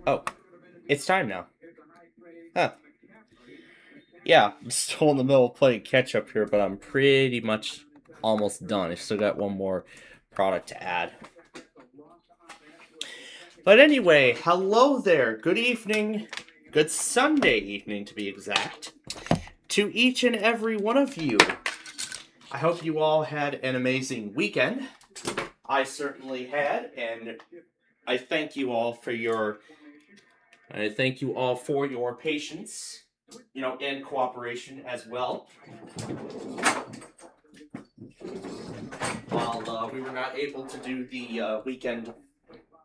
Oh, it's time now. Huh. Yeah, I'm still in the middle of playing catch up here, but I'm pretty much almost done. I still got one more product to add. But anyway, hello there. Good evening. Good Sunday evening, to be exact. To each and every one of you. I hope you all had an amazing weekend. I certainly had, and I thank you all for your patience, and cooperation as well. While we were not able to do the weekend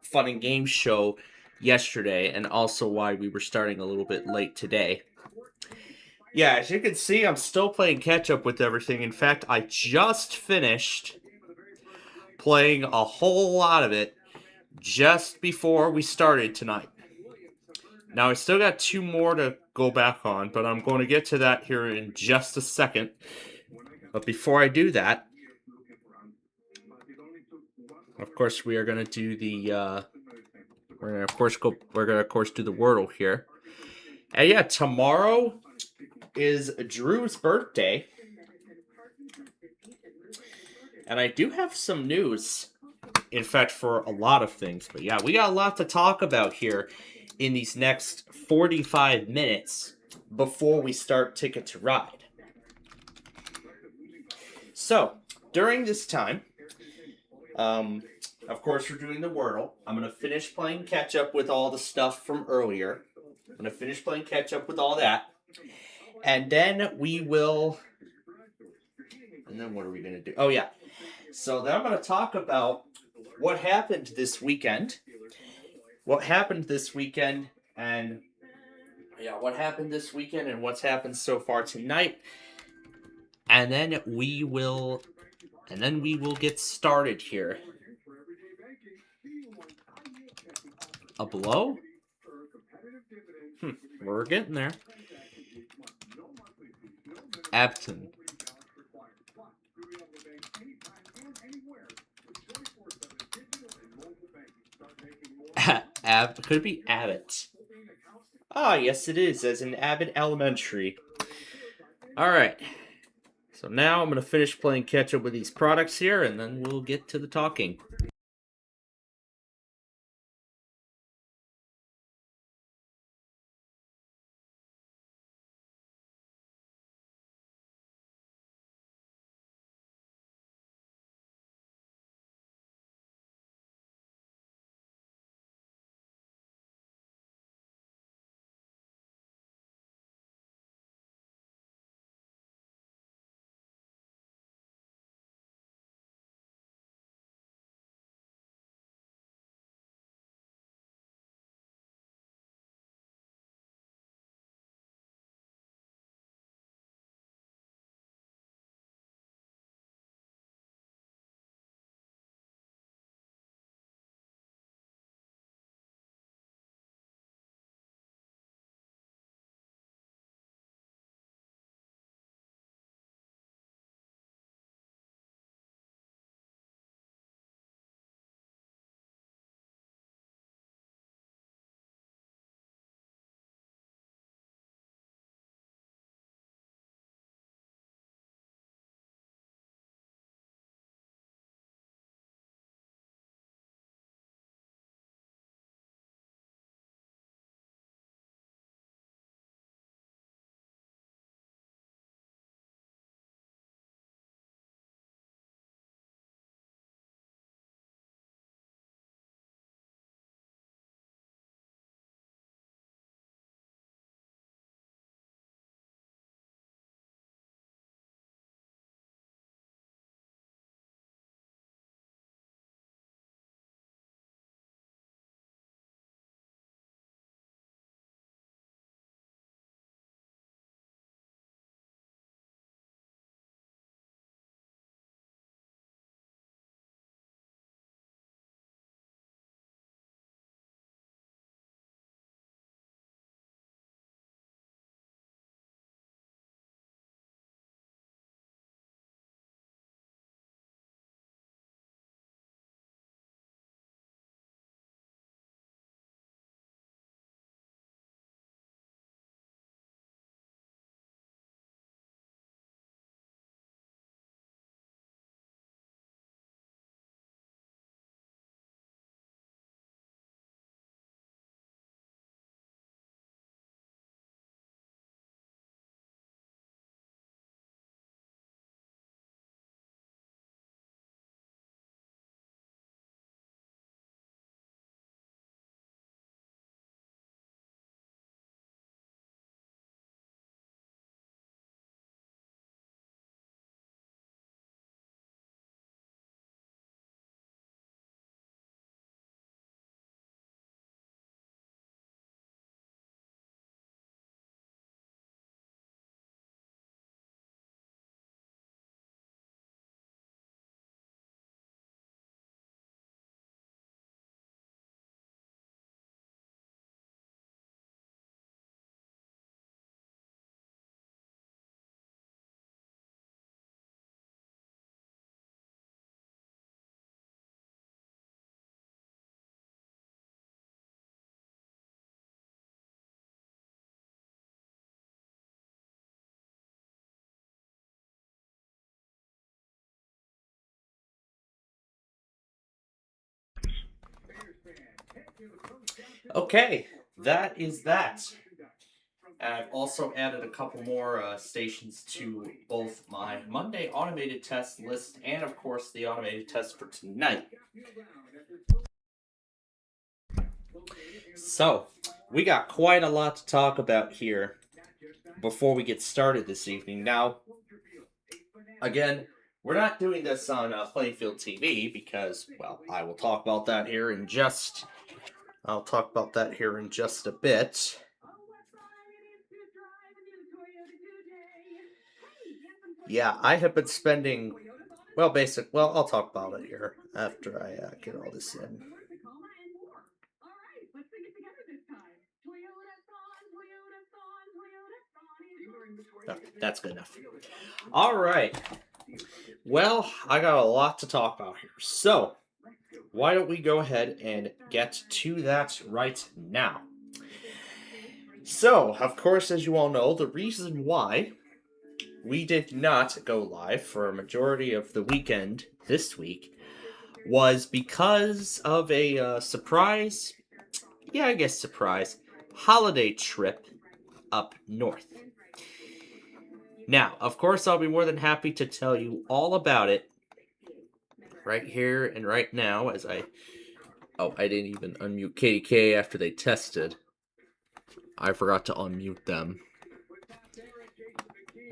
fun and game show yesterday, and also why we were starting a little bit late today. Yeah, as you can see, I'm still playing catch up with everything. In fact, I just finished playing a whole lot of it just before we started tonight. Now, I still got two more to go back on, but I'm going to get to that here in just a second. But before I do that, of course, we are going to do the we're going to of course do the Wordle here. And yeah, tomorrow is Drew's birthday. And I do have some news, in fact, for a lot of things. But yeah, we got a lot to talk about here in these next 45 minutes before we start Ticket to Ride. So, during this time, of course, we're doing the Wordle. I'm going to finish playing catch up with all the stuff from earlier. I'm going to finish playing catch up with all that. And then we will. And then what are we going to do? Oh, yeah. So then I'm going to talk about what happened this weekend. What happened this weekend, and what happened this weekend, and what's happened so far tonight. And then we will get started here. A blow? We're getting there. Abton. Could it be Abbott? Ah, yes, it is, as in Abbott Elementary. Alright. So now I'm going to finish playing catch up with these products here, and then we'll get to the talking. Okay, that is that. And I've also added a couple more stations to both my Monday automated test list and, of course, the automated test for tonight. So, we got quite a lot to talk about here before we get started this evening. Now, again, we're not doing this on Playfield TV because, well, I will talk about that here in just. I'll talk about that here in just a bit. Yeah, I have been spending, well, I'll talk about it here after I get all this in. Okay, that's good enough. All right. Well, I got a lot to talk about here. So, why don't we go ahead and get to that right now? So, of course, as you all know, the reason why we did not go live for a majority of the weekend this week was because of a surprise, holiday trip up north. Now, of course, I'll be more than happy to tell you all about it right here and right now as I... Oh, I didn't even unmute KDK after they tested. I forgot to unmute them.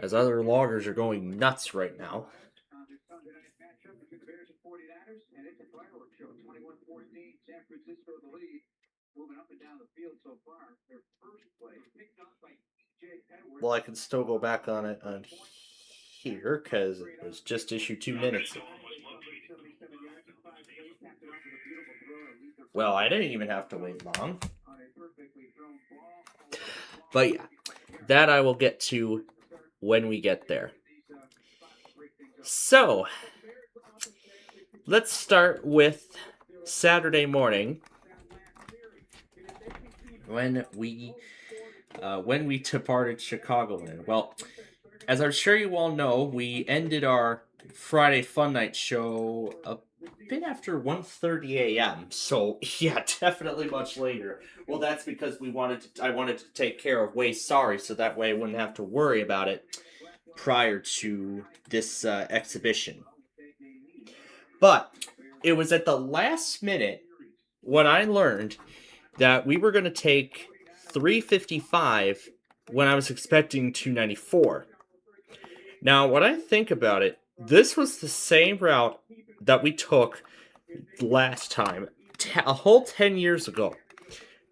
As other loggers are going nuts right now. Well, I can still go back on it on here because it was just issued 2 minutes ago. Well, I didn't even have to wait long. But yeah, that I will get to when we get there. So, let's start with Saturday morning when we departed Chicagoland. Well, as I'm sure you all know, we ended our Friday Fun Night show a bit after 1:30 a.m. So yeah, definitely much later. Well, that's because I wanted to take care of Way Sorry, so that way I wouldn't have to worry about it prior to this exhibition. But it was at the last minute when I learned that we were going to take 355 when I was expecting 294. Now, when I think about it, this was the same route that we took last time, a whole 10 years ago.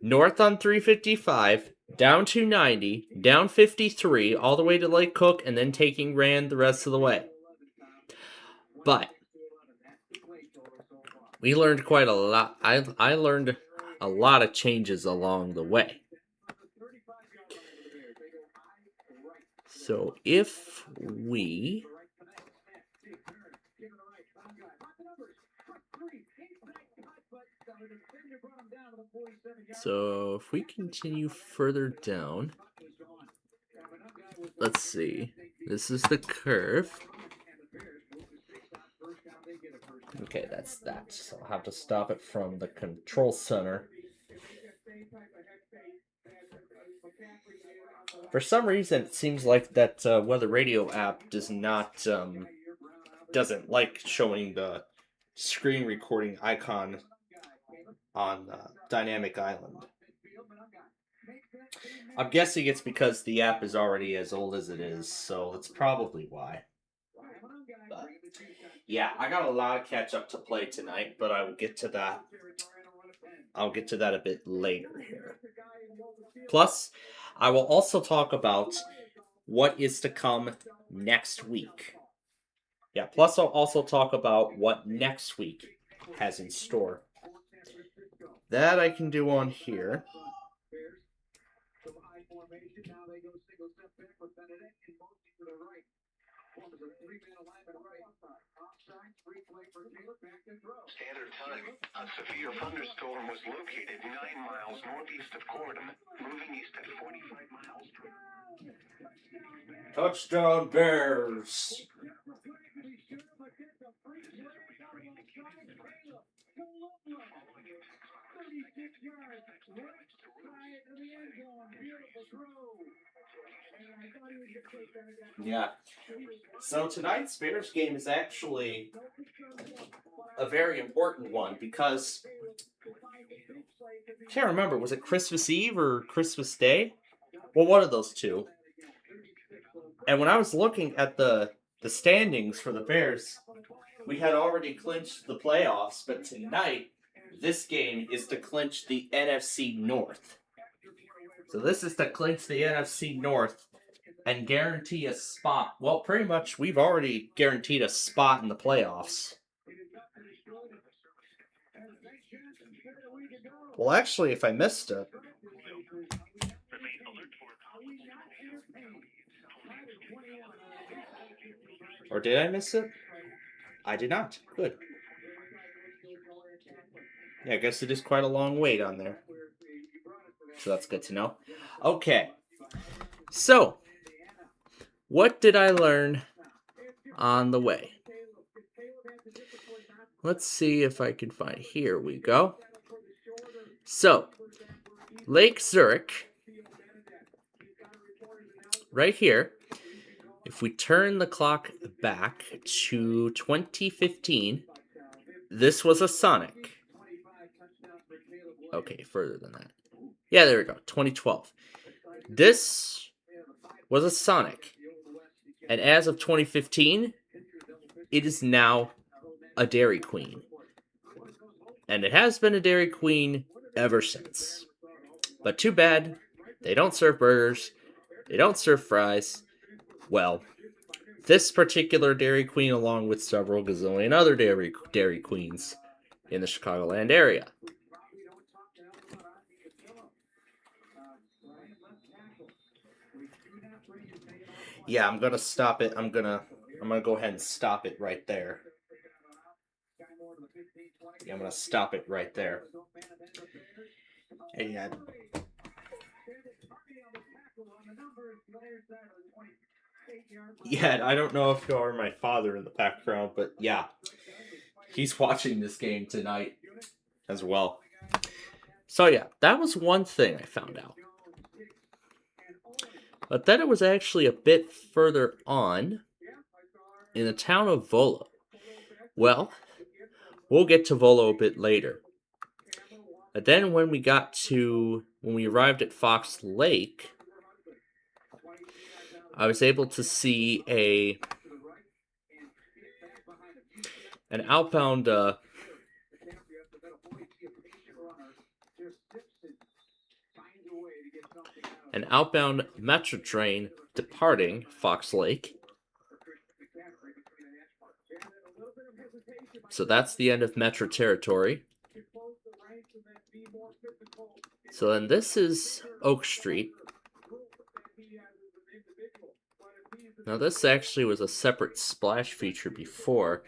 North on 355, down 290, down 53, all the way to Lake Cook, and then taking Rand the rest of the way. But we learned quite a lot. I learned a lot of changes along the way. So if we... So if we continue further down, let's see. This is the curve. Okay, that's that. So I'll have to stop it from the control center. For some reason, it seems like that Weather Radio app doesn't like showing the screen recording icon on Dynamic Island. I'm guessing it's because the app is already as old as it is, so that's probably why. But yeah, I got a lot of catch up to play tonight, but I will get to that. I'll get to that a bit later here. Plus, I will also talk about what is to come next week. Yeah, plus I'll also talk about what next week has in store. That I can do on here. Standard time. A severe thunderstorm was located 9 miles northeast of Gordon, moving east at 45 miles. Touchdown Bears! Yeah. So tonight's Bears game is actually a very important one because I can't remember, was it Christmas Eve or Christmas Day? Well, one of those two. And when I was looking at the standings for the Bears, we had already clinched the playoffs, but tonight this game is to clinch the NFC North. So this is to clinch the NFC North and guarantee a spot. Well, pretty much we've already guaranteed a spot in the playoffs. Well, actually, if I missed it. Or did I miss it? I did not. Good. Yeah, I guess it is quite a long wait on there. So that's good to know. Okay. So, what did I learn on the way? Let's see if I can find. Here we go. So, Lake Zurich, right here, if we turn the clock back to 2015, this was a Sonic. Okay, further than that. Yeah, there we go, 2012. This was a Sonic. And as of 2015, it is now a Dairy Queen. And it has been a Dairy Queen ever since. But too bad, they don't serve burgers, they don't serve fries. Well, this particular Dairy Queen, along with several gazillion other Dairy Queens in the Chicagoland area. Yeah, I'm gonna stop it. I'm gonna go ahead and stop it right there. Yeah, I'm gonna stop it right there. And yeah, I don't know if you are my father in the background, but yeah, he's watching this game tonight as well. So yeah, that was one thing I found out. But then it was actually a bit further on in the town of Volo. Well, we'll get to Volo a bit later. But then when we arrived at Fox Lake, I was able to see an outbound metro train departing Fox Lake. So that's the end of Metro territory. So then this is Oak Street. Now this actually was a separate splash feature before.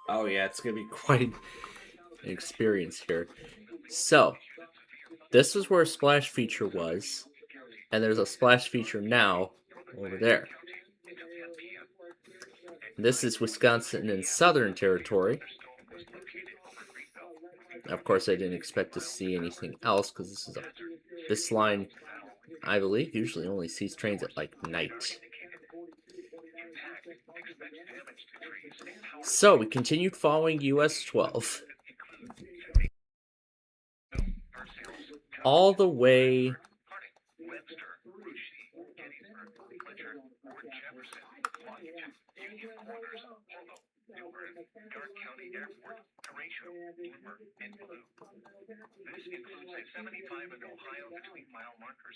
Oh yeah, it's going to be quite an experience here. So, this is where a splash feature was, and there's a splash feature now over there. This is Wisconsin and Southern Territory. Of course, I didn't expect to see anything else because this line, I believe, usually only sees trains at like night. So we continued following US 12 all the way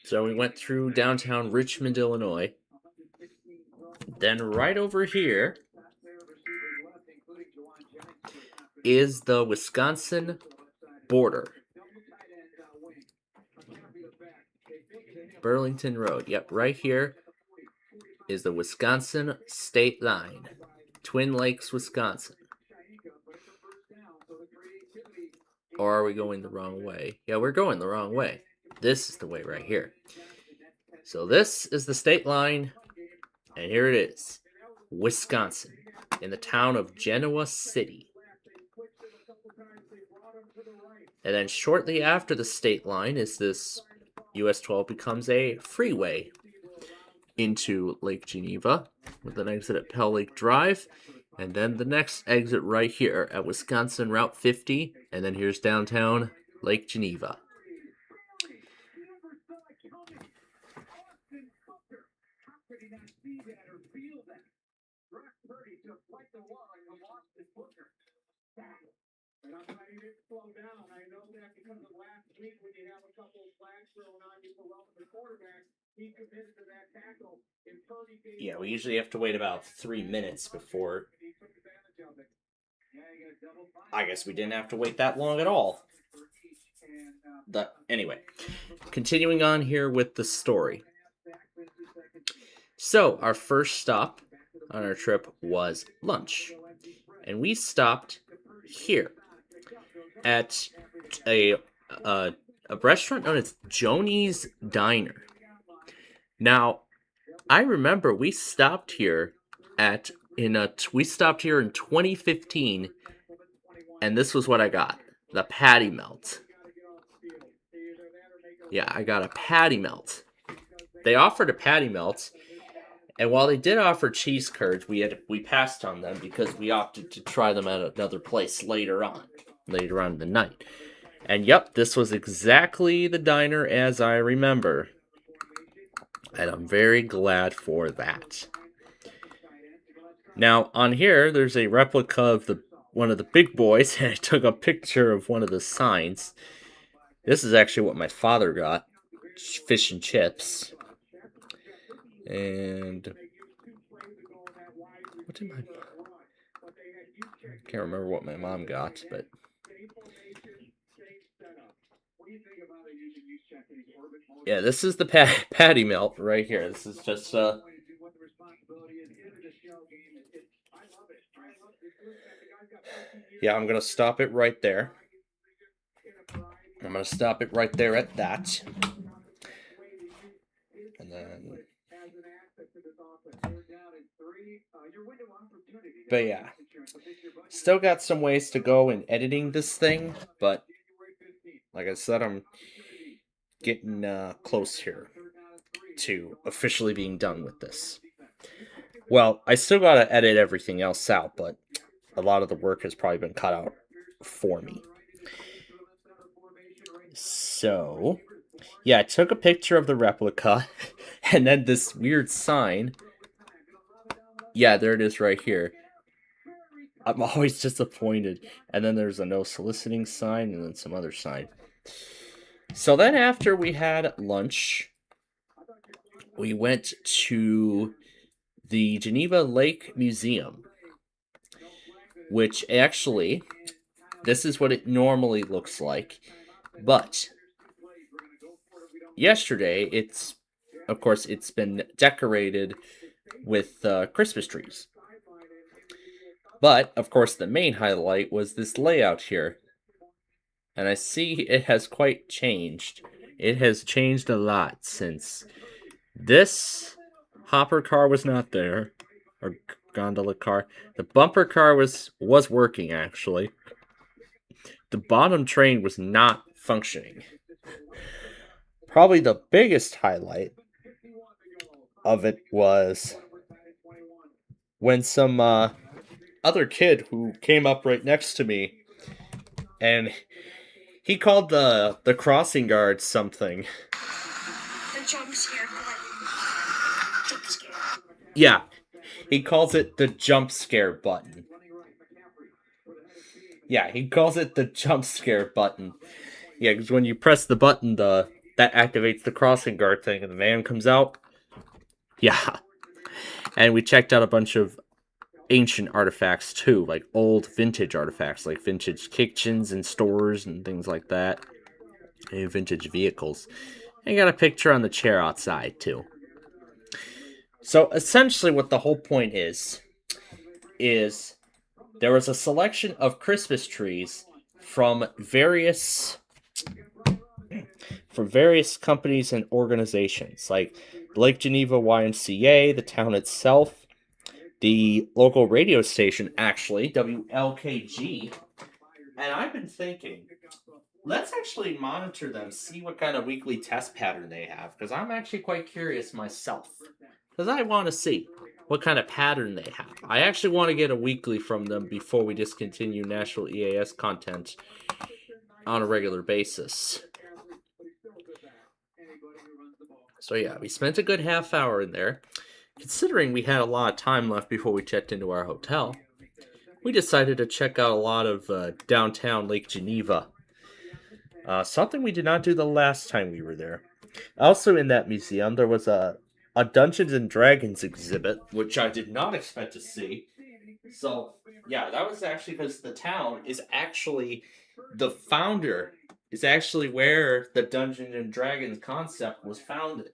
So we went through downtown Richmond, Illinois. Then right over here is the Wisconsin border. Burlington Road. Yep, right here is the Wisconsin state line. Twin Lakes, Wisconsin. Or are we going the wrong way? Yeah, we're going the wrong way. This is the way right here. So this is the state line, and here it is, Wisconsin, in the town of Genoa City. And then shortly after the state line is this US 12 becomes a freeway into Lake Geneva with an exit at Pell Lake Drive, and then the next exit right here at Wisconsin Route 50, and then here's downtown Lake Geneva. And I'm glad you didn't slow down. I know that because of last week when you have a couple of flags thrown on you for welcome the quarterback, he committed to that tackle in 30 days. Yeah, we usually have to wait about 3 minutes before. I guess we didn't have to wait that long at all. Anyway, continuing on here with the story. So, our first stop on our trip was lunch. And we stopped here at a restaurant known as Joni's Diner. Now, I remember we stopped here in 2015, and this was what I got: the patty melt. Yeah, I got a patty melt. They offered a patty melt, and while they did offer cheese curds, we passed on them because we opted to try them at another place later on in the night. And yep, this was exactly the diner as I remember. And I'm very glad for that. Now, on here, there's a replica of one of the big boys, and I took a picture of one of the signs. This is actually what my father got: fish and chips. And I can't remember what my mom got, but yeah, this is the patty melt right here. This is just yeah, I'm gonna stop it right there. I'm gonna stop it right there at that, and then. But yeah, still got some ways to go in editing this thing, but like I said, I'm getting close here to officially being done with this. Well, I still gotta edit everything else out, but a lot of the work has probably been cut out for me. So, yeah, I took a picture of the replica, and then this weird sign. Yeah, there it is right here. I'm always disappointed. And then there's a no soliciting sign, and then some other sign. So then after we had lunch, we went to the Geneva Lake Museum, which actually, this is what it normally looks like. But yesterday, it's been decorated with Christmas trees. But, of course, the main highlight was this layout here. And I see it has quite changed. It has changed a lot since this hopper car was not there. Or gondola car. The bumper car was working, actually. The bottom train was not functioning. Probably the biggest highlight of it was when some other kid who came up right next to me, and he called the crossing guard something. The jump scare button. Yeah, he calls it the jump scare button. Yeah, he calls it the jump scare button. Yeah, because when you press the button, that activates the crossing guard thing, and the van comes out. Yeah. And we checked out a bunch of ancient artifacts, too. Like old vintage artifacts, like vintage kitchens and stores and things like that. And vintage vehicles. And got a picture on the chair outside, too. So, essentially what the whole point is there was a selection of Christmas trees from various from various companies and organizations like Lake Geneva YMCA, the town itself, the local radio station, actually, WLKG. And I've been thinking, let's actually monitor them, see what kind of weekly test pattern they have, because I'm actually quite curious myself. Because I want to see what kind of pattern they have. I actually want to get a weekly from them before we discontinue National EAS content on a regular basis. So yeah, we spent a good half hour in there. Considering we had a lot of time left before we checked into our hotel, we decided to check out a lot of downtown Lake Geneva. Something we did not do the last time we were there. Also in that museum, there was a Dungeons and Dragons exhibit, which I did not expect to see. So, yeah, that was actually because the town is actually, the founder is actually where the Dungeons and Dragons concept was founded.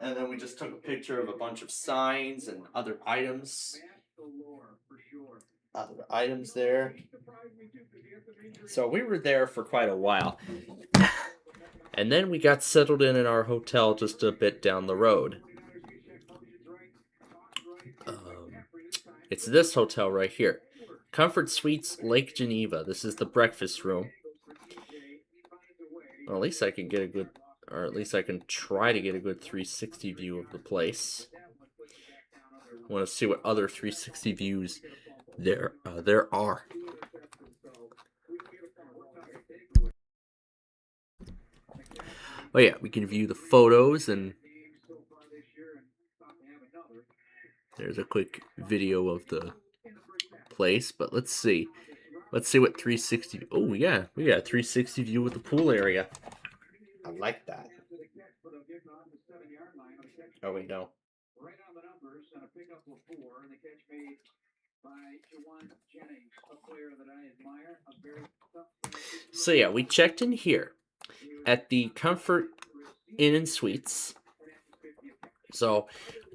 And then we just took a picture of a bunch of signs and other items. Other items there. So we were there for quite a while. And then we got settled in our hotel just a bit down the road. It's this hotel right here. Comfort Suites, Lake Geneva. This is the breakfast room. Well, at least I can get a good, or at least I can try to get a good 360 view of the place. I want to see what other 360 views there are. Oh yeah, we can view the photos, and there's a quick video of the place, but let's see. Let's see what 360... Oh yeah, we got a 360 view with the pool area. I like that. Oh wait, no. So yeah, we checked in here at the Comfort Inn and Suites. So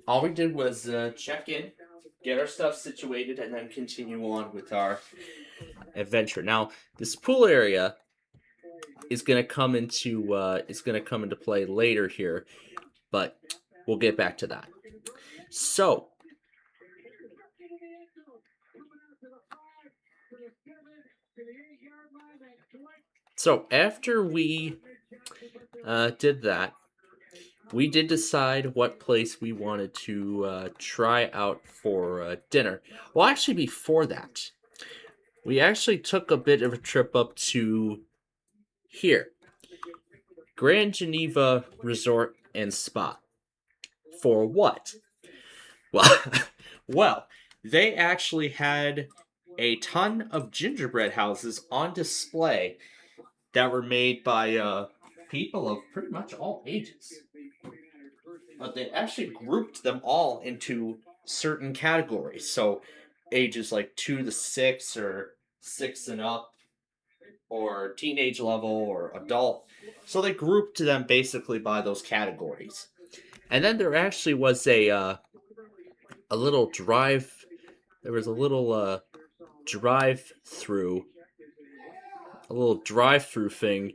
all we did was check in, get our stuff situated, and then continue on with our adventure. Now, this pool area is going to come into play later here, but we'll get back to that. So after we did that, we did decide what place we wanted to try out for dinner. Well, actually, before that, we actually took a bit of a trip up to here, Grand Geneva Resort and Spa. For what? Well, they actually had a ton of gingerbread houses on display that were made by people of pretty much all ages. But they actually grouped them all into certain categories. So ages like 2 to 6 or 6 and up, or teenage level or adult. So they grouped them basically by those categories. And then there actually was a little drive. There was a little drive-through. A little drive-through thing.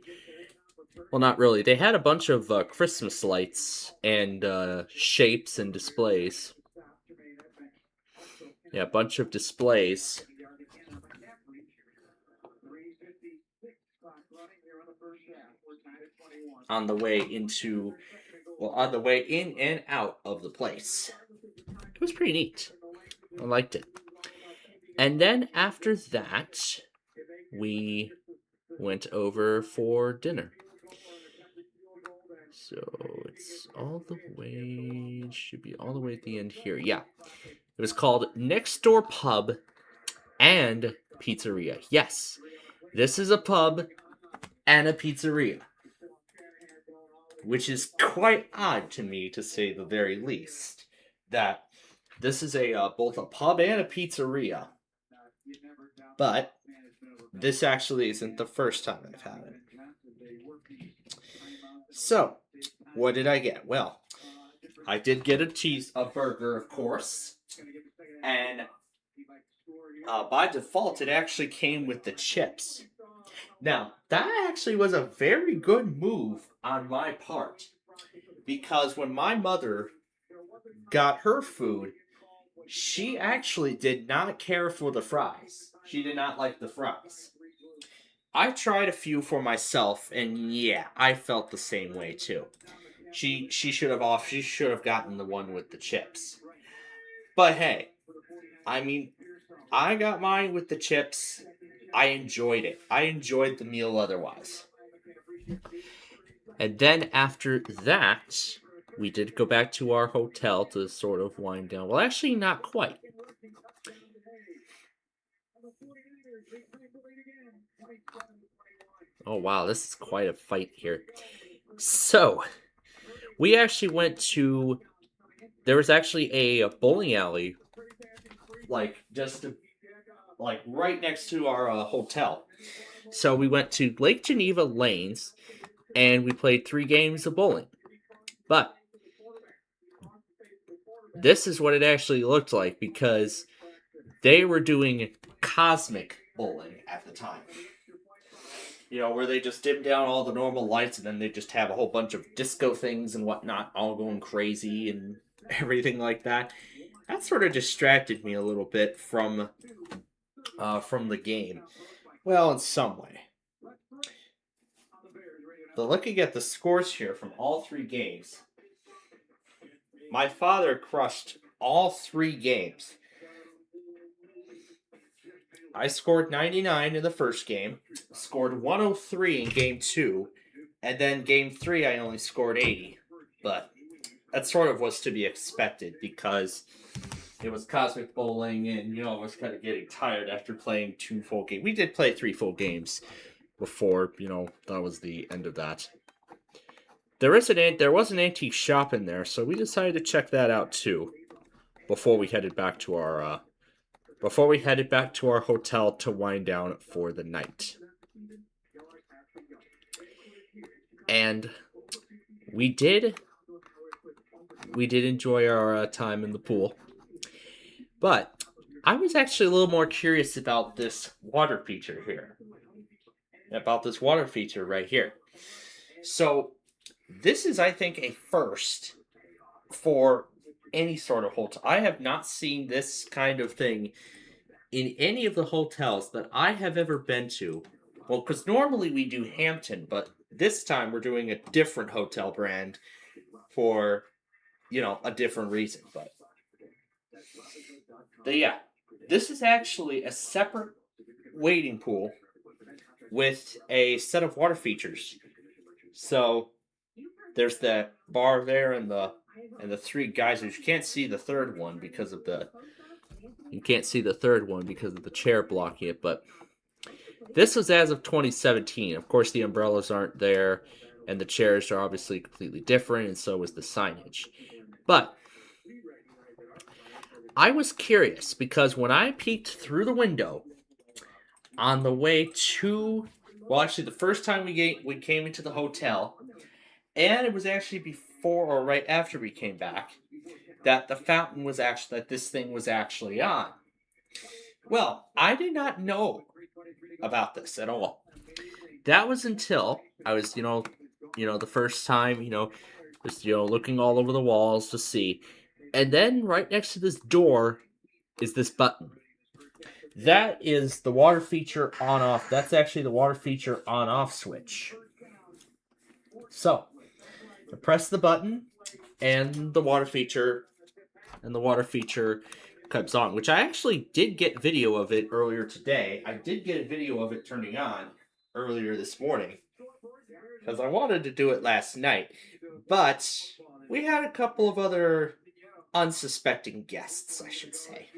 Well, not really. They had a bunch of Christmas lights and shapes and displays. Yeah, a bunch of displays. On the way in and out of the place. It was pretty neat. I liked it. And then after that, we went over for dinner. So it's all the way, should be all the way at the end here. Yeah. It was called Next Door Pub and Pizzeria. Yes, this is a pub and a pizzeria, which is quite odd to me, to say the very least, that this is both a pub and a pizzeria. But this actually isn't the first time I've had it. So, what did I get? Well, I did get a burger, of course, and by default, it actually came with the chips. Now, that actually was a very good move on my part because when my mother got her food, she actually did not care for the fries. She did not like the fries. I tried a few for myself, and yeah, I felt the same way too. She should have gotten the one with the chips. But hey, I mean, I got mine with the chips. I enjoyed it. I enjoyed the meal otherwise. And then after that, we did go back to our hotel to sort of wind down. Well, actually, not quite. Oh, wow, this is quite a fight here. So, we actually went to. There was actually a bowling alley, like, like, right next to our hotel. So, we went to Lake Geneva Lanes, and we played 3 games of bowling. But, this is what it actually looked like, because they were doing cosmic bowling at the time. You know, where they just dim down all the normal lights and then they just have a whole bunch of disco things and whatnot all going crazy and everything like that. That sort of distracted me a little bit from the game. Well, in some way. But looking at the scores here from all 3 games, my father crushed all 3 games. I scored 99 in the first game, scored 103 in game 2, and then game 3 I only scored 80. But that sort of was to be expected because it was cosmic bowling and, you know, I was kind of getting tired after playing 2 full games. We did play 3 full games before, you know, that was the end of that. There was an antique shop in there, so we decided to check that out too before we headed back to our hotel to wind down for the night. And we did enjoy our time in the pool. But I was actually a little more curious about this water feature here. About this water feature right here. So, this is, I think, a first for any sort of hotel. I have not seen this kind of thing in any of the hotels that I have ever been to. Well, because normally we do Hampton, but this time we're doing a different hotel brand for, you know, a different reason. But yeah, this is actually a separate wading pool with a set of water features. So there's the bar there and the 3 geysers. You can't see the third one because of the chair blocking it, but this was as of 2017. Of course, the umbrellas aren't there, and the chairs are obviously completely different, and so is the signage. But I was curious because when I peeked through the window on the way to, well, actually, the first time we came into the hotel, and it was actually before or right after we came back, that this thing was actually on. Well, I did not know about this at all. That was until I was, the first time, just, looking all over the walls to see. And then right next to this door is this button. That is the water feature on off. That's actually the water feature on off switch. So, I press the button and the water feature comes on, which I actually did get video of it earlier today. I did get a video of it turning on earlier this morning because I wanted to do it last night, but we had a couple of other unsuspecting guests, I should say.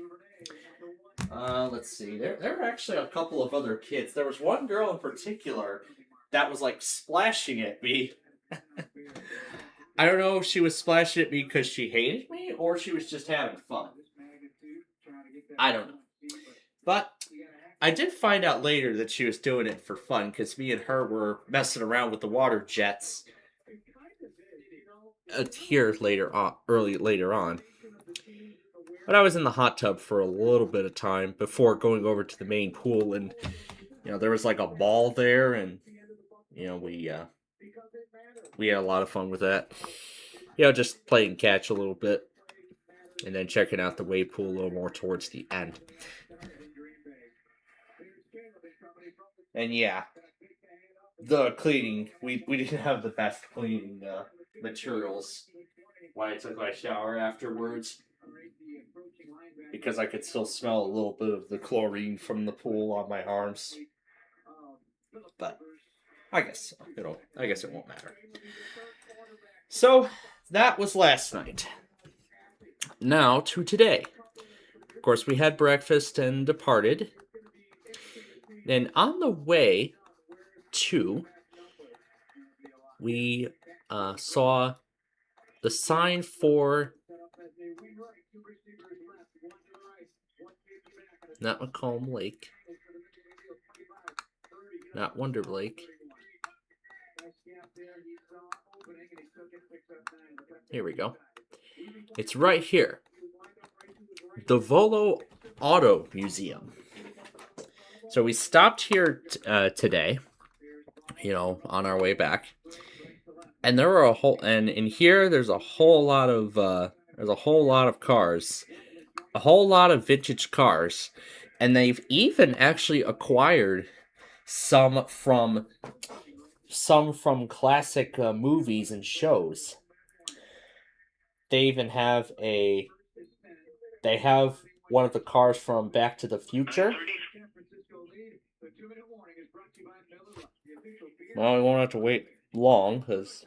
Let's see. There were actually a couple of other kids. There was one girl in particular that was like splashing at me. I don't know if she was splashing at me because she hated me or she was just having fun. I don't know. But I did find out later that she was doing it for fun because me and her were messing around with the water jets here later on. But I was in the hot tub for a little bit of time before going over to the main pool and there was like a ball there, and we had a lot of fun with that. Just playing catch a little bit, and then checking out the wave pool a little more towards the end. And the cleaning, we didn't have the best cleaning materials when I took my shower afterwards, because I could still smell a little bit of the chlorine from the pool on my arms. But I guess it won't matter. So that was last night. Now to today. Of course, we had breakfast and departed. And on the way to, we saw the sign for not Macomb Lake, not Wonder Lake. Here we go. It's right here. The Volo Auto Museum. So we stopped here today, on our way back. And there were and in here there's a whole lot of cars. A whole lot of vintage cars. And they've even actually acquired some from classic movies and shows. They even have one of the cars from Back to the Future. Well, we won't have to wait long, because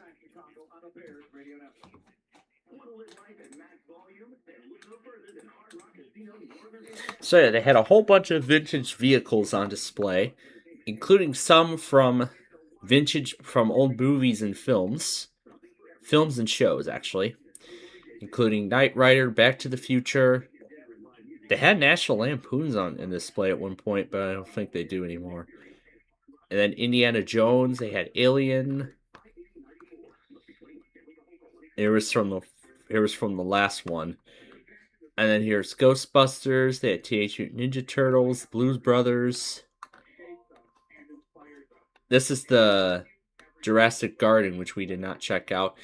so they had a whole bunch of vintage vehicles on display, including some from old movies and films and shows, actually, including Knight Rider, Back to the Future. They had National Lampoons in display at one point, but I don't think they do anymore. And then Indiana Jones, they had Alien. It was from the last one. And then here's Ghostbusters. They had Teenage Mutant Ninja Turtles, Blues Brothers. This is the Jurassic Garden, which we did not check out.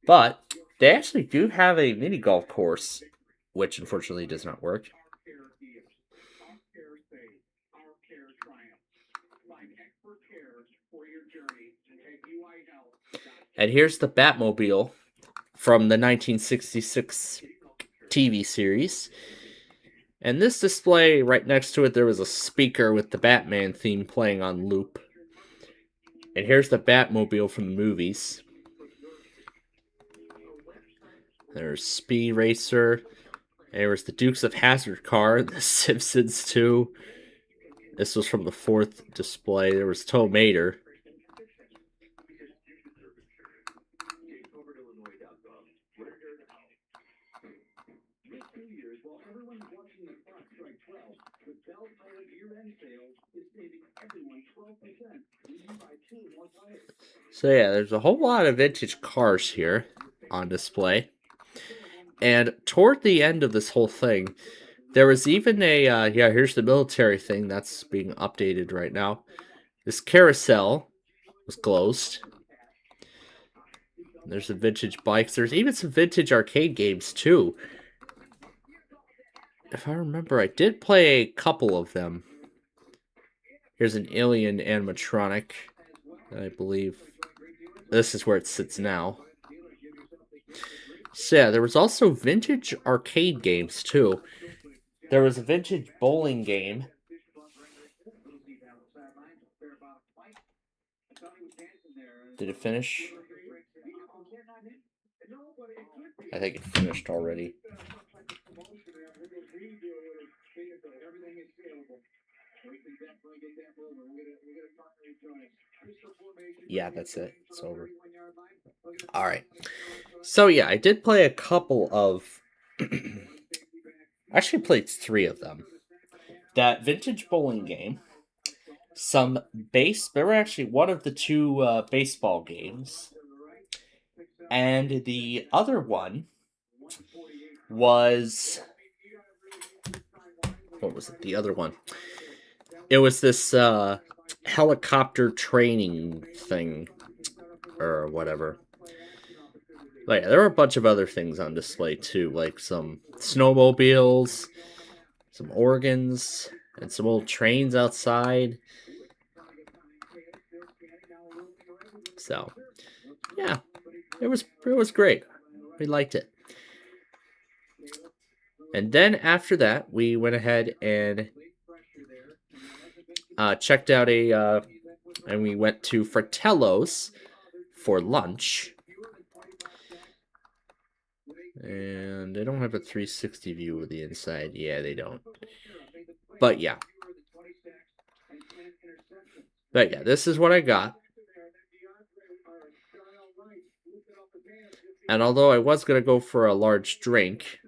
But they actually do have a mini golf course, which unfortunately does not work. And here's the Batmobile from the 1966 TV series. And this display, right next to it, there was a speaker with the Batman theme playing on loop. And here's the Batmobile from the movies. There's Speed Racer. And there was the Dukes of Hazzard car, The Simpsons 2. This was from the 4th display. There was Tow Mater. So there's a whole lot of vintage cars here on display. And toward the end of this whole thing, there was even a, here's the military thing that's being updated right now. This carousel was closed. There's some vintage bikes. There's even some vintage arcade games, too. If I remember, I did play a couple of them. Here's an Alien animatronic, I believe. This is where it sits now. So there was also vintage arcade games, too. There was a vintage bowling game. Did it finish? I think it finished already. Yeah, that's it. It's over. Alright. So I did play a couple of... I actually played 3 of them. That vintage bowling game. There were actually one of the 2 baseball games. And the other one was... What was it? The other one. It was this helicopter training thing or whatever. But yeah, there were a bunch of other things on display too, like some snowmobiles, some organs, and some old trains outside. So, yeah, it was great. We liked it. And then after that, we went ahead and checked out and we went to Fratello's for lunch. And they don't have a 360 view of the inside. Yeah, they don't. But yeah. But yeah, this is what I got. And although I was going to go for a large drink,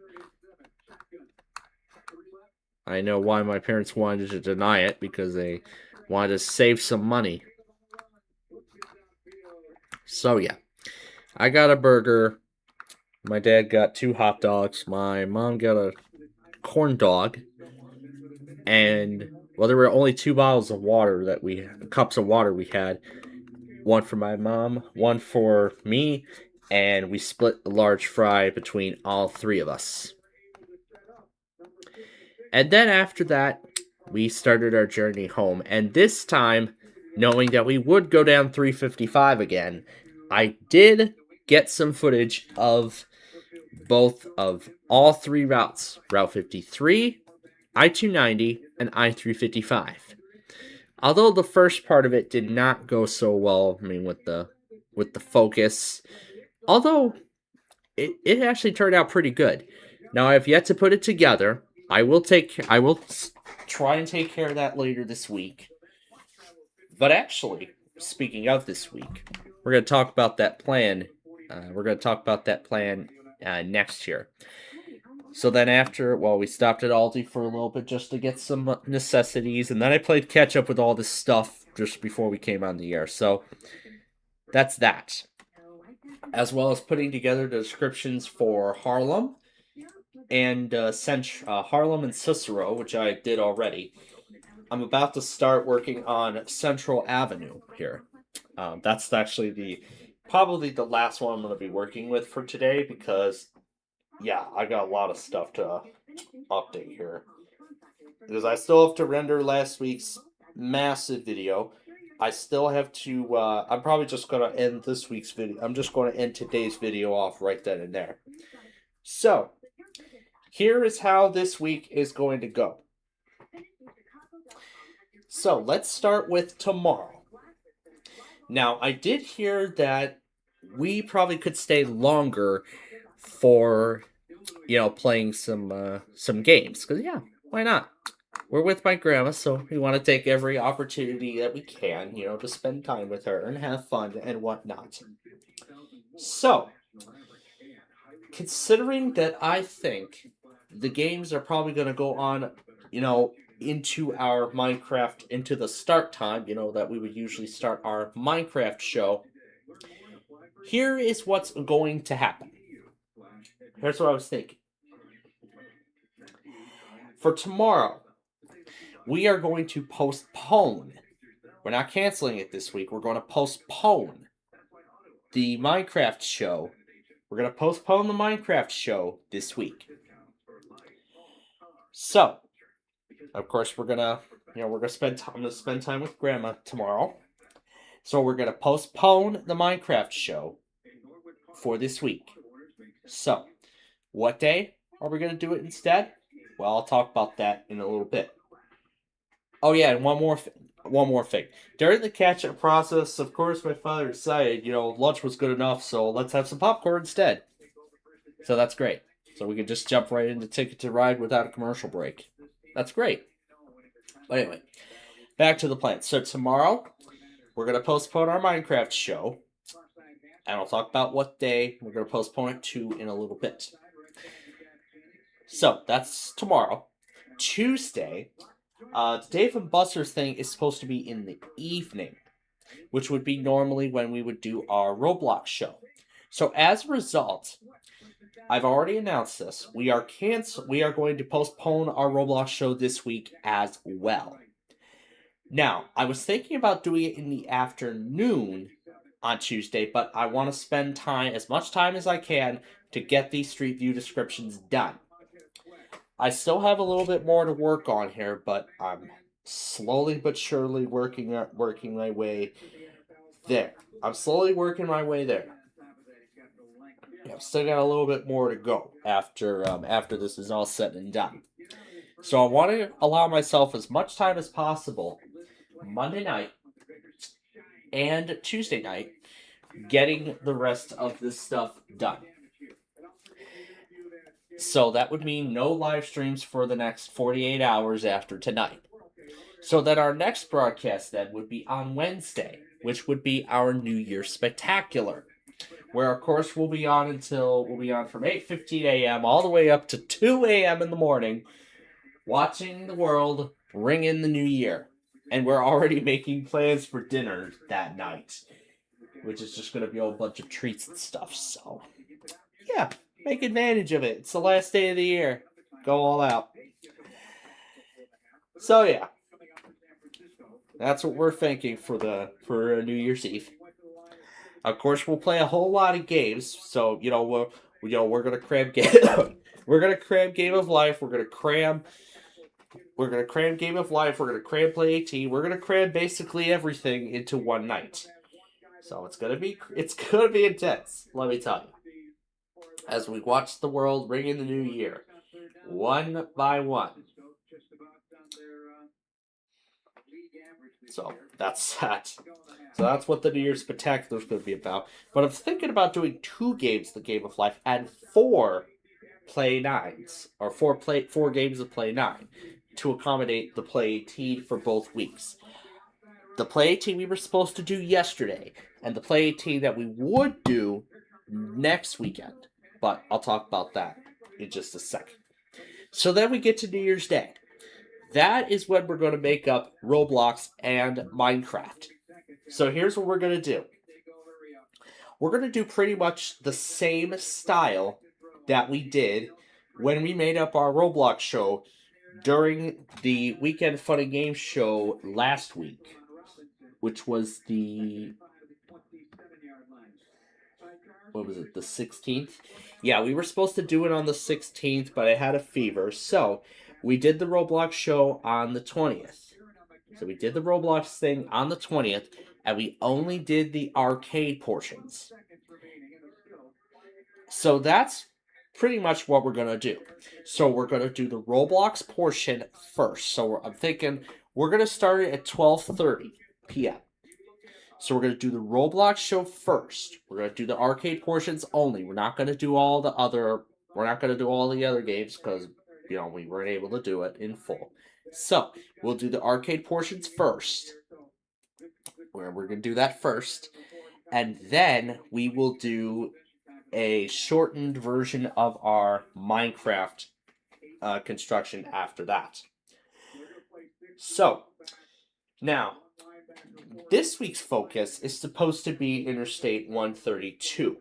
I know why my parents wanted to deny it, because they wanted to save some money. So yeah, I got a burger. My dad got 2 hot dogs. My mom got a corn dog. And, well, there were only 2 bottles of water cups of water we had. One for my mom, one for me, and we split the large fry between all 3 of us. And then after that, we started our journey home. And this time, knowing that we would go down 355 again, I did get some footage of both of all 3 routes, Route 53, I-290, and I-355. Although the first part of it did not go so well, I mean, with the focus, although it actually turned out pretty good. Now, I have yet to put it together. I will try and take care of that later this week. But actually, speaking of this week, we're going to talk about that plan. Next year. So then after, well, we stopped at Aldi for a little bit just to get some necessities, and then I played catch up with all this stuff just before we came on the air. So that's that. As well as putting together the descriptions for Harlem and Harlem and Cicero, which I did already. I'm about to start working on Central Avenue here. That's actually probably the last one I'm going to be working with for today, because yeah, I got a lot of stuff to update here. Because I still have to render last week's massive video. I still have to, I'm probably just going to end this week's video. I'm just going to end today's video off right then and there. So, here is how this week is going to go. So, let's start with tomorrow. Now, I did hear that we probably could stay longer for, playing some games. Because, yeah, why not? We're with my grandma, so we want to take every opportunity that we can, to spend time with her and have fun and whatnot. So, considering that I think the games are probably going to go on, into our Minecraft, into the start time, that we would usually start our Minecraft show, here is what's going to happen. Here's what I was thinking. For tomorrow, we are going to postpone. We're not canceling it this week. We're going to postpone the Minecraft show. We're going to postpone the Minecraft show this week. So, of course, we're going to spend time with Grandma tomorrow. So we're going to postpone the Minecraft show for this week. So, what day are we going to do it instead? Well, I'll talk about that in a little bit. Oh yeah, and one more thing. During the catch-up process, of course, my father decided, lunch was good enough, so let's have some popcorn instead. So that's great. So we could just jump right into Ticket to Ride without a commercial break. That's great. But anyway, back to the plan. So tomorrow, we're going to postpone our Minecraft show. And I'll talk about what day we're going to postpone it to in a little bit. So, that's tomorrow. Tuesday, the Dave and Buster's thing is supposed to be in the evening, which would be normally when we would do our Roblox show. So, as a result, I've already announced this. We are going to postpone our Roblox show this week as well. Now, I was thinking about doing it in the afternoon on Tuesday, but I want to spend as much time as I can to get these Street View descriptions done. I still have a little bit more to work on here, but I'm slowly but surely working my way there. I'm slowly working my way there. I've still got a little bit more to go after this is all said and done. So I want to allow myself as much time as possible Monday night and Tuesday night getting the rest of this stuff done. So that would mean no live streams for the next 48 hours after tonight. So that our next broadcast then would be on Wednesday, which would be our New Year Spectacular, where of course we'll be on from 8:15 a.m. all the way up to 2 a.m. in the morning, watching the world ring in the new year. And we're already making plans for dinner that night, which is just going to be a whole bunch of treats and stuff. So, yeah, make advantage of it. It's the last day of the year. Go all out. So, yeah, that's what we're thinking for New Year's Eve. Of course, we'll play a whole lot of games. So, we're gonna cram we're gonna cram Game of Life. We're gonna cram Game of Life. We're gonna cram Play 18. We're gonna cram basically everything into one night. So it's gonna be intense. Let me tell you. As we watch the world ring in the new year, one by one. So that's that. So that's what the New Year's Spectacular is going to be about. But I'm thinking about doing 2 games of the Game of Life and 4 Play 9s, or 4 games of Play 9 to accommodate the Play 18 for both weeks. The Play 18 we were supposed to do yesterday, and the Play 18 that we would do next weekend. But I'll talk about that in just a second. So then we get to New Year's Day. That is when we're going to make up Roblox and Minecraft. So here's what we're going to do. We're going to do pretty much the same style that we did when we made up our Roblox show during the Weekend Fun and Games show last week, which was the 16th? Yeah, we were supposed to do it on the 16th, but I had a fever, so we did the Roblox show on the 20th. So we did the Roblox thing on the 20th, and we only did the arcade portions. So that's pretty much what we're going to do. So we're going to do the Roblox portion first. So I'm thinking we're going to start it at 12:30 p.m. So we're going to do the Roblox show first. We're going to do the arcade portions only. We're not going to do all the other games because, we weren't able to do it in full. So we'll do the arcade portions first. We're going to do that first. And then we will do a shortened version of our Minecraft construction after that. So, now, this week's focus is supposed to be Interstate 132.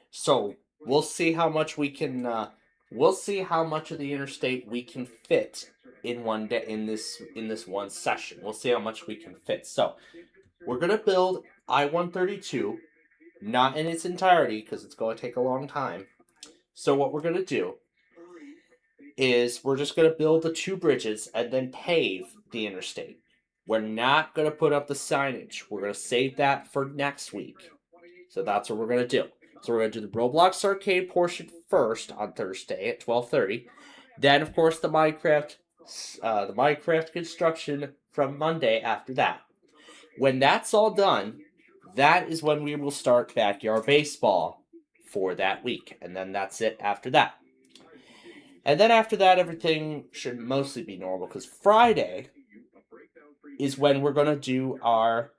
So, we'll see how much we can, we'll see how much of the interstate we can fit in one day, in this one session. We'll see how much we can fit. So, we're going to build I-132, not in its entirety, because it's going to take a long time. So what we're going to do is we're just going to build the 2 bridges and then pave the interstate. We're not going to put up the signage. We're going to save that for next week. So that's what we're going to do. So we're going to do the Roblox arcade portion first on Thursday at 12:30. Then, of course, the Minecraft construction from Monday after that. When that's all done, that is when we will start Backyard Baseball for that week. And then that's it after that. And then after that, everything should mostly be normal, because Friday is when we're going to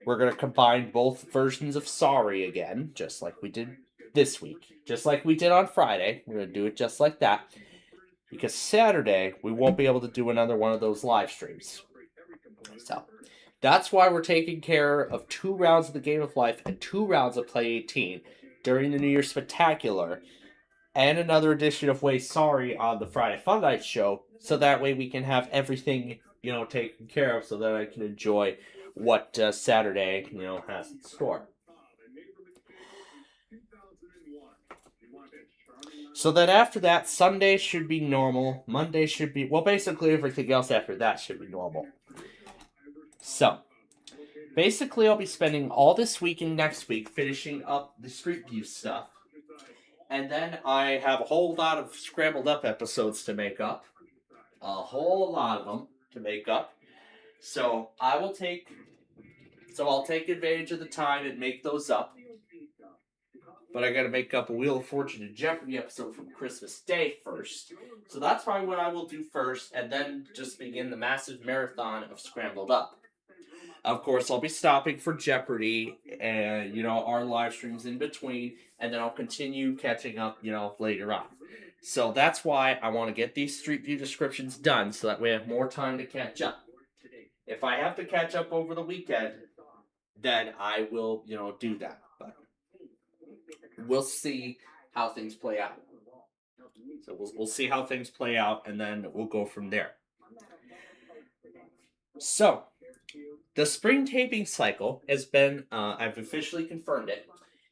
we're going to combine both versions of Sorry again, just like we did this week. Just like we did on Friday. We're going to do it just like that. Because Saturday, we won't be able to do another one of those live streams. So, that's why we're taking care of 2 rounds of the Game of Life and 2 rounds of Play 18 during the New Year's Spectacular, and another edition of Way Sorry on the Friday Fun Night show, so that way we can have everything, taken care of so that I can enjoy what Saturday, has in store. So then after that, Sunday should be normal. Monday should be, well, basically everything else after that should be normal. So, basically I'll be spending all this week and next week finishing up the Street View stuff. And then I have a whole lot of scrambled up episodes to make up. A whole lot of them to make up. So I'll take advantage of the time and make those up. But I gotta make up a Wheel of Fortune and Jeopardy episode from Christmas Day first. So that's probably what I will do first, and then just begin the massive marathon of Scrambled Up. Of course, I'll be stopping for Jeopardy and, our live streams in between, and then I'll continue catching up, later on. So that's why I want to get these Street View descriptions done so that we have more time to catch up. If I have to catch up over the weekend, then I will, do that. But we'll see how things play out. So we'll see how things play out, and then we'll go from there. So, the spring taping cycle has been, I've officially confirmed it.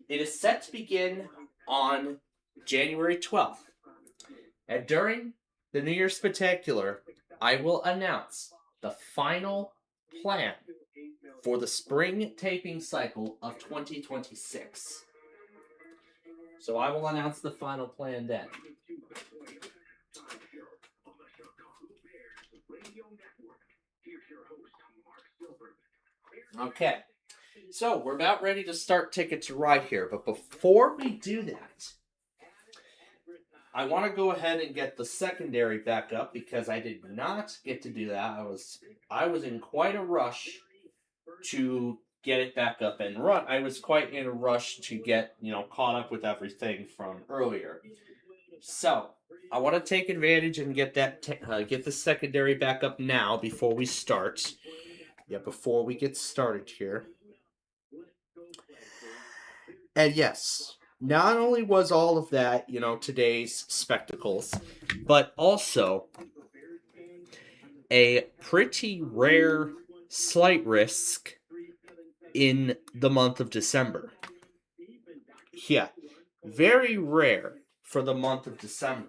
It is set to begin on January 12th. And during the New Year's Spectacular, I will announce the final plan for the spring taping cycle of 2026. So I will announce the final plan then. Okay, so we're about ready to start Ticket to Ride here, but before we do that, I want to go ahead and get the secondary back up because I did not get to do that. I was in quite a rush to get it back up and run. I was quite in a rush to get, caught up with everything from earlier. So, I want to take advantage and get get the secondary back up now before we start. Yeah, before we get started here. And yes, not only was all of that, today's spectacles, but also a pretty rare slight risk in the month of December. Yeah, very rare for the month of December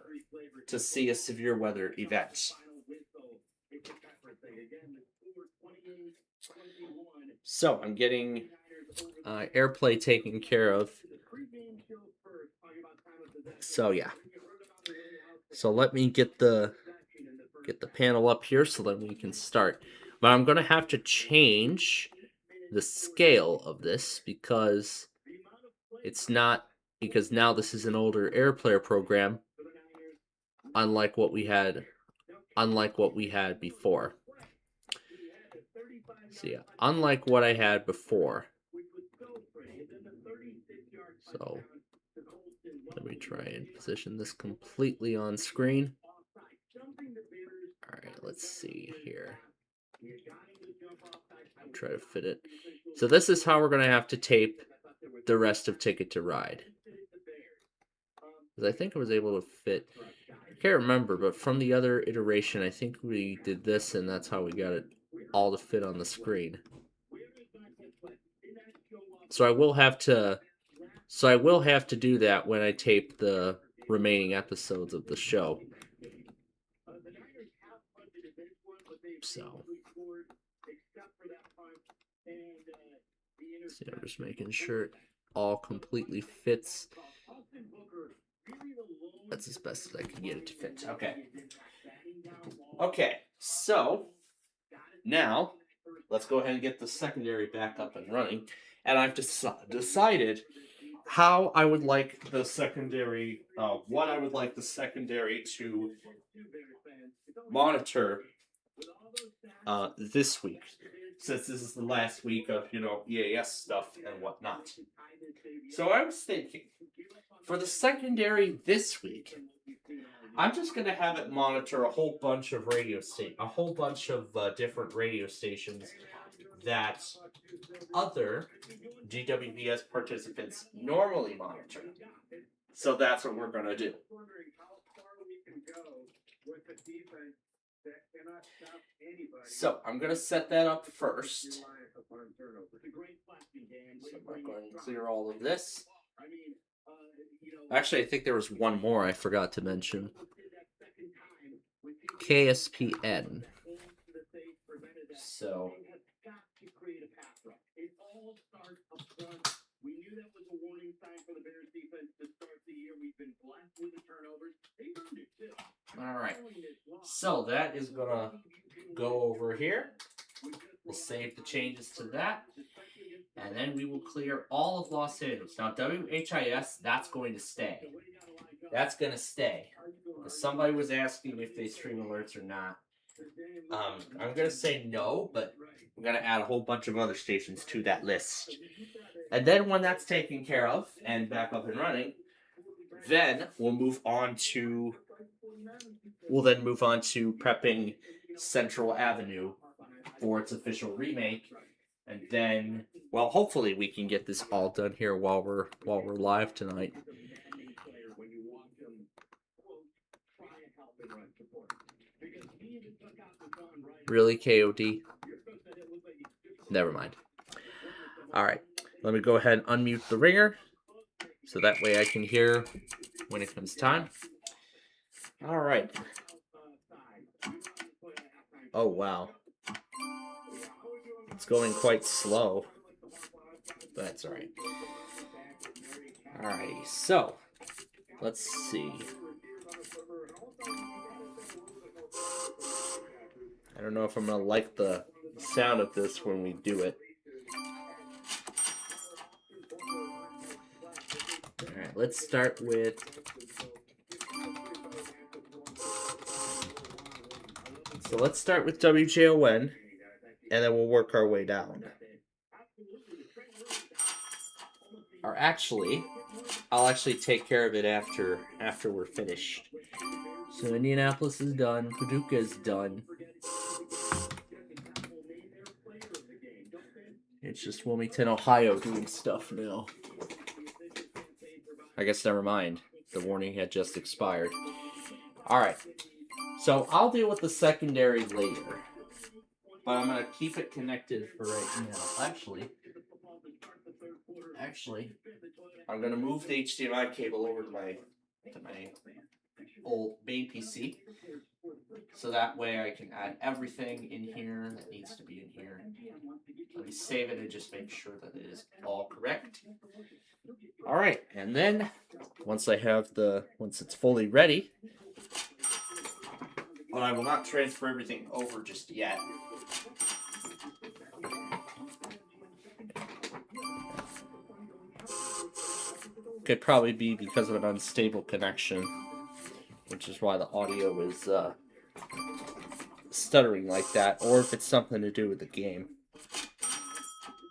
to see a severe weather event. So I'm getting AirPlay taken care of. So yeah. So let me get the panel up here so that we can start. But I'm gonna have to change the scale of this because now this is an older AirPlayer program, unlike what we had before. So yeah, unlike what I had before. So let me try and position this completely on screen. Alright, let's see here. Try to fit it. So this is how we're going to have to tape the rest of Ticket to Ride. Because I think I was able to fit... I can't remember, but from the other iteration, I think we did this and that's how we got it all to fit on the screen. So I will have to do that when I tape the remaining episodes of the show. So see, I'm just making sure it all completely fits. That's as best as I can get it to fit. Okay, so now let's go ahead and get the secondary back up and running. And I've decided how I would like the secondary, what I would like the secondary to monitor this week, since this is the last week of, EAS stuff and whatnot. So I was thinking, for the secondary this week, I'm just going to have it monitor a whole bunch of different radio stations that other GWBS participants normally monitor. So that's what we're going to do. So I'm gonna set that up first. So I'm going to clear all of this. Actually, I think there was one more I forgot to mention. KSPN. So We knew that was a warning sign for the Bears defense to start the year. We've been blessed with the turnovers. They earned it too. all right. So that is gonna go over here. We'll save the changes to that. And then we will clear all of Los Angeles. Now, WHIS, that's going to stay. That's going to stay. Somebody was asking if they stream alerts or not. I'm going to say no, but I'm going to add a whole bunch of other stations to that list. And then when that's taken care of and back up and running, then we'll move on to prepping Central Avenue for its official remake. And then, well, hopefully we can get this all done here while we're live tonight. Really, KOD? Never mind. All right, let me go ahead and unmute the ringer so that way I can hear when it comes time. All right. Oh, wow. It's going quite slow. But that's alright. Alrighty, so let's see. I don't know if I'm gonna like the sound of this when we do it. Alright, let's start with WJON, and then we'll work our way down. Or actually, I'll actually take care of it after we're finished. So Indianapolis is done. Paducah is done. It's just Wilmington, Ohio doing stuff now. I guess never mind. The warning had just expired. Alright. So I'll deal with the secondary later. But I'm going to keep it connected for right now. Actually, I'm going to move the HDMI cable over to my old main PC. So that way I can add everything in here that needs to be in here. Let me save it and just make sure that it is all correct. Alright, and then once it's fully ready, but I will not transfer everything over just yet. Could probably be because of an unstable connection, which is why the audio is stuttering like that, or if it's something to do with the game.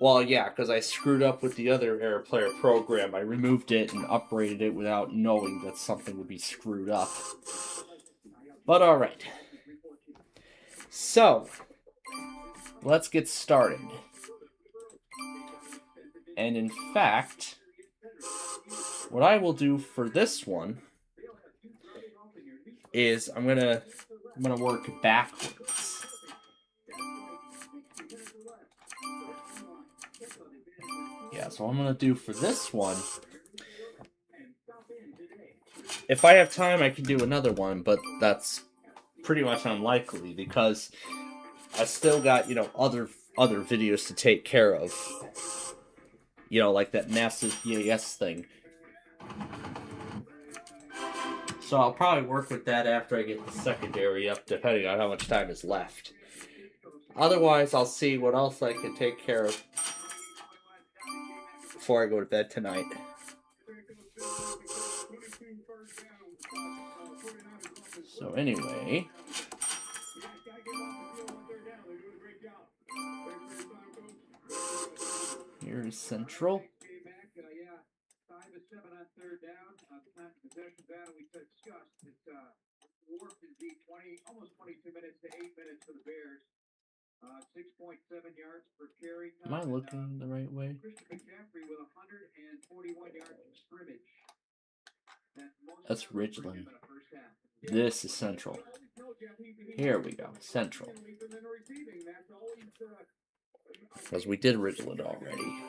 Well, yeah, because I screwed up with the other AirPlayer program. I removed it and upgraded it without knowing that something would be screwed up. But alright. So, let's get started. And in fact, what I will do for this one is I'm gonna work backwards. Yeah, so what I'm gonna do for this one, if I have time I can do another one, but that's pretty much unlikely because I still got, other videos to take care of. Like that massive EAS thing. So I'll probably work with that after I get the secondary up, depending on how much time is left. Otherwise, I'll see what else I can take care of before I go to bed tonight. So anyway, here's Central. 5-7 on third down. Possession battle we discussed. It's warped to be almost 22 minutes to 8 minutes for the Bears. 6.7 yards per carry. Am I looking the right way? Christian McCaffrey with 141 yards of scrimmage. That's Ridgeland. This is Central. Here we go, Central. Because we did riddle it already.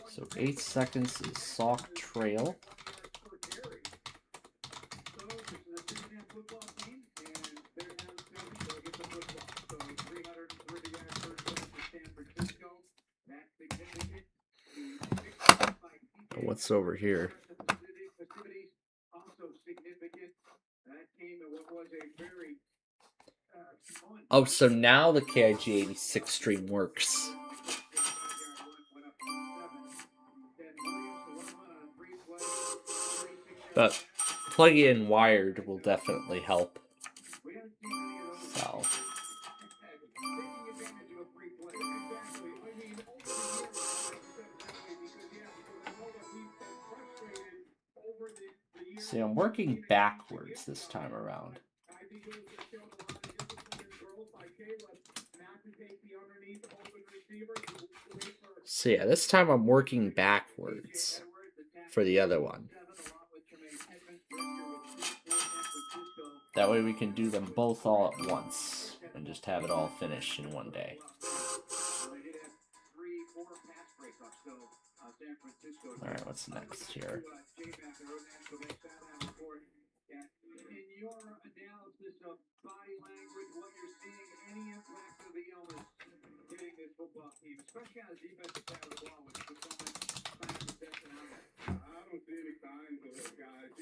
So 8 seconds is Sauk Trail. What's over here? Oh, so now the KIG 86 stream works. But plugging in wired will definitely help. So. See, I'm working backwards this time around. So yeah, this time I'm working backwards for the other one. That way we can do them both all at once and just have it all finished in one day. Alright, what's next here? In your analysis of body language, what you're seeing, any impact of the illness hitting this football team, especially on the defensive side of the ball, with performance, time possession on that. I don't see any signs of those guys.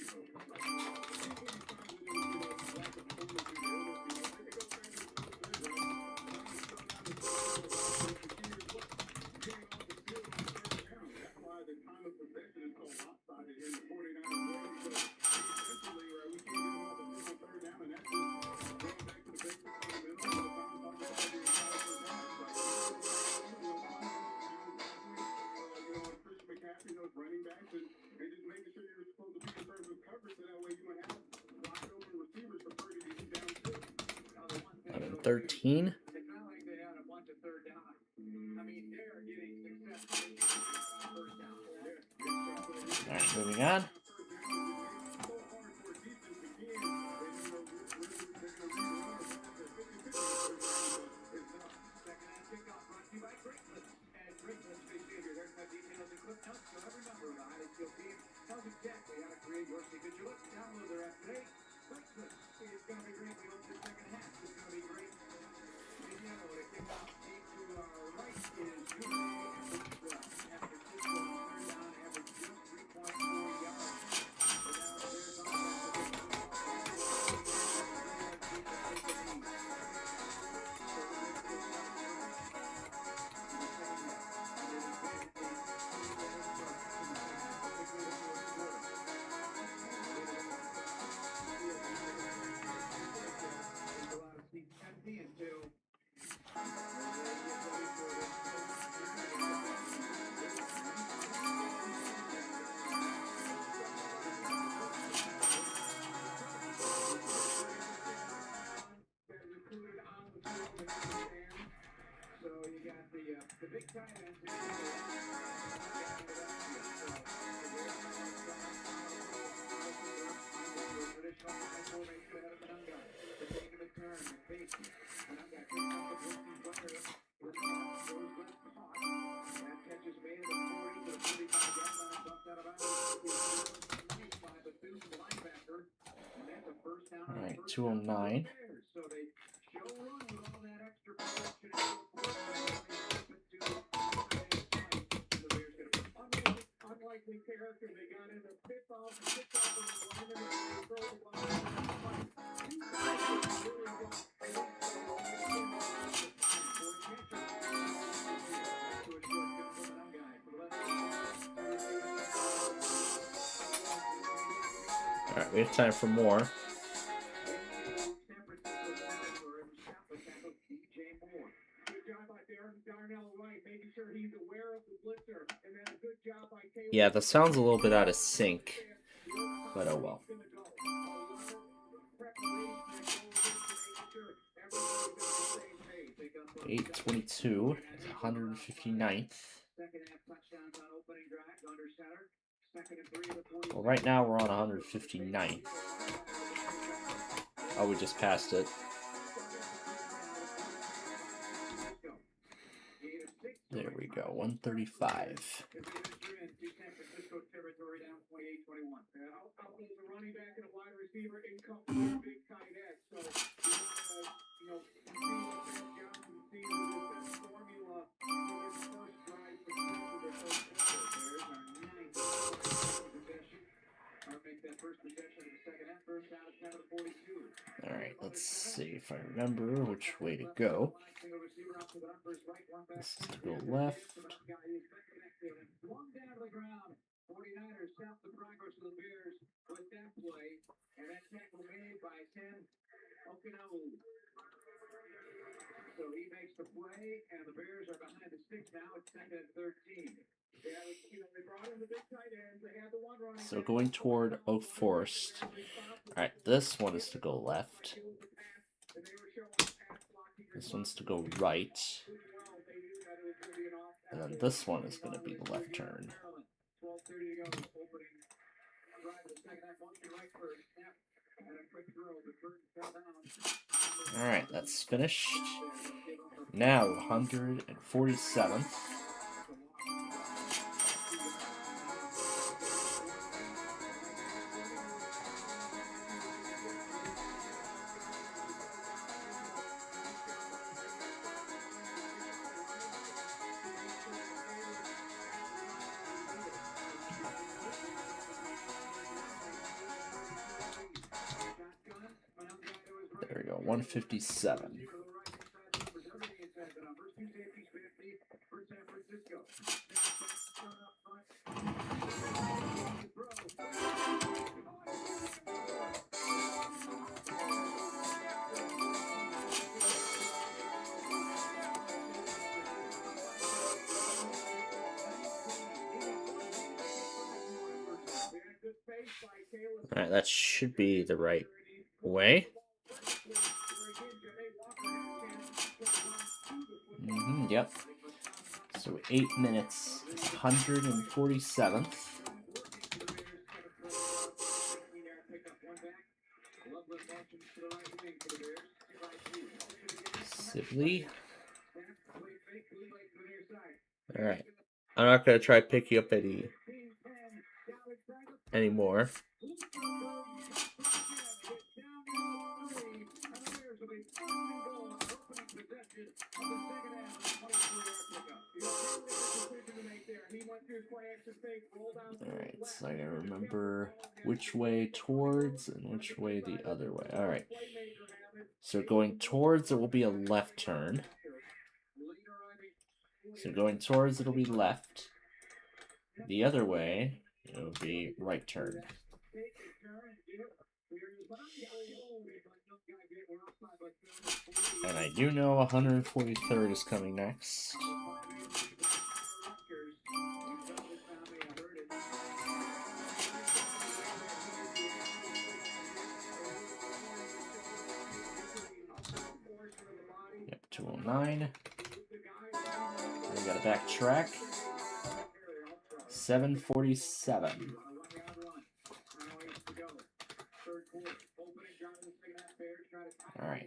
I'm in 13. Alright, moving on. Alright, 209. Alright, we have time for more. Yeah, the sound's a little bit out of sync, but oh well. 8:22. 159th. Well, right now we're on 159th. Oh, we just passed it. There we go. 135. All right, let's see if I remember which way to go. This is to go left. 49ers stop the progress of the Bears with that play, and that tackle made by Tim Okinawa. So he makes the play, and the Bears are behind the sticks now. It's 2nd and 13. They brought in the big tight ends. They had the one running. So going toward Oak Forest. All right, this one is to go left. This one's to go right. And then this one is going to be the left turn. All right, that's finished. Now 147th. There we go, 157. All right, that should be the right way. Yep. So 8 minutes, 147th. Sibley. All right. I'm not going to try to pick you up anymore. Alright, so I gotta remember which way towards and which way the other way. Alright. So going towards, it will be a left turn. So going towards, it'll be left. The other way, it'll be right turn. And I do know 143rd is coming next. Yep, 209. We gotta backtrack. 747. Alright.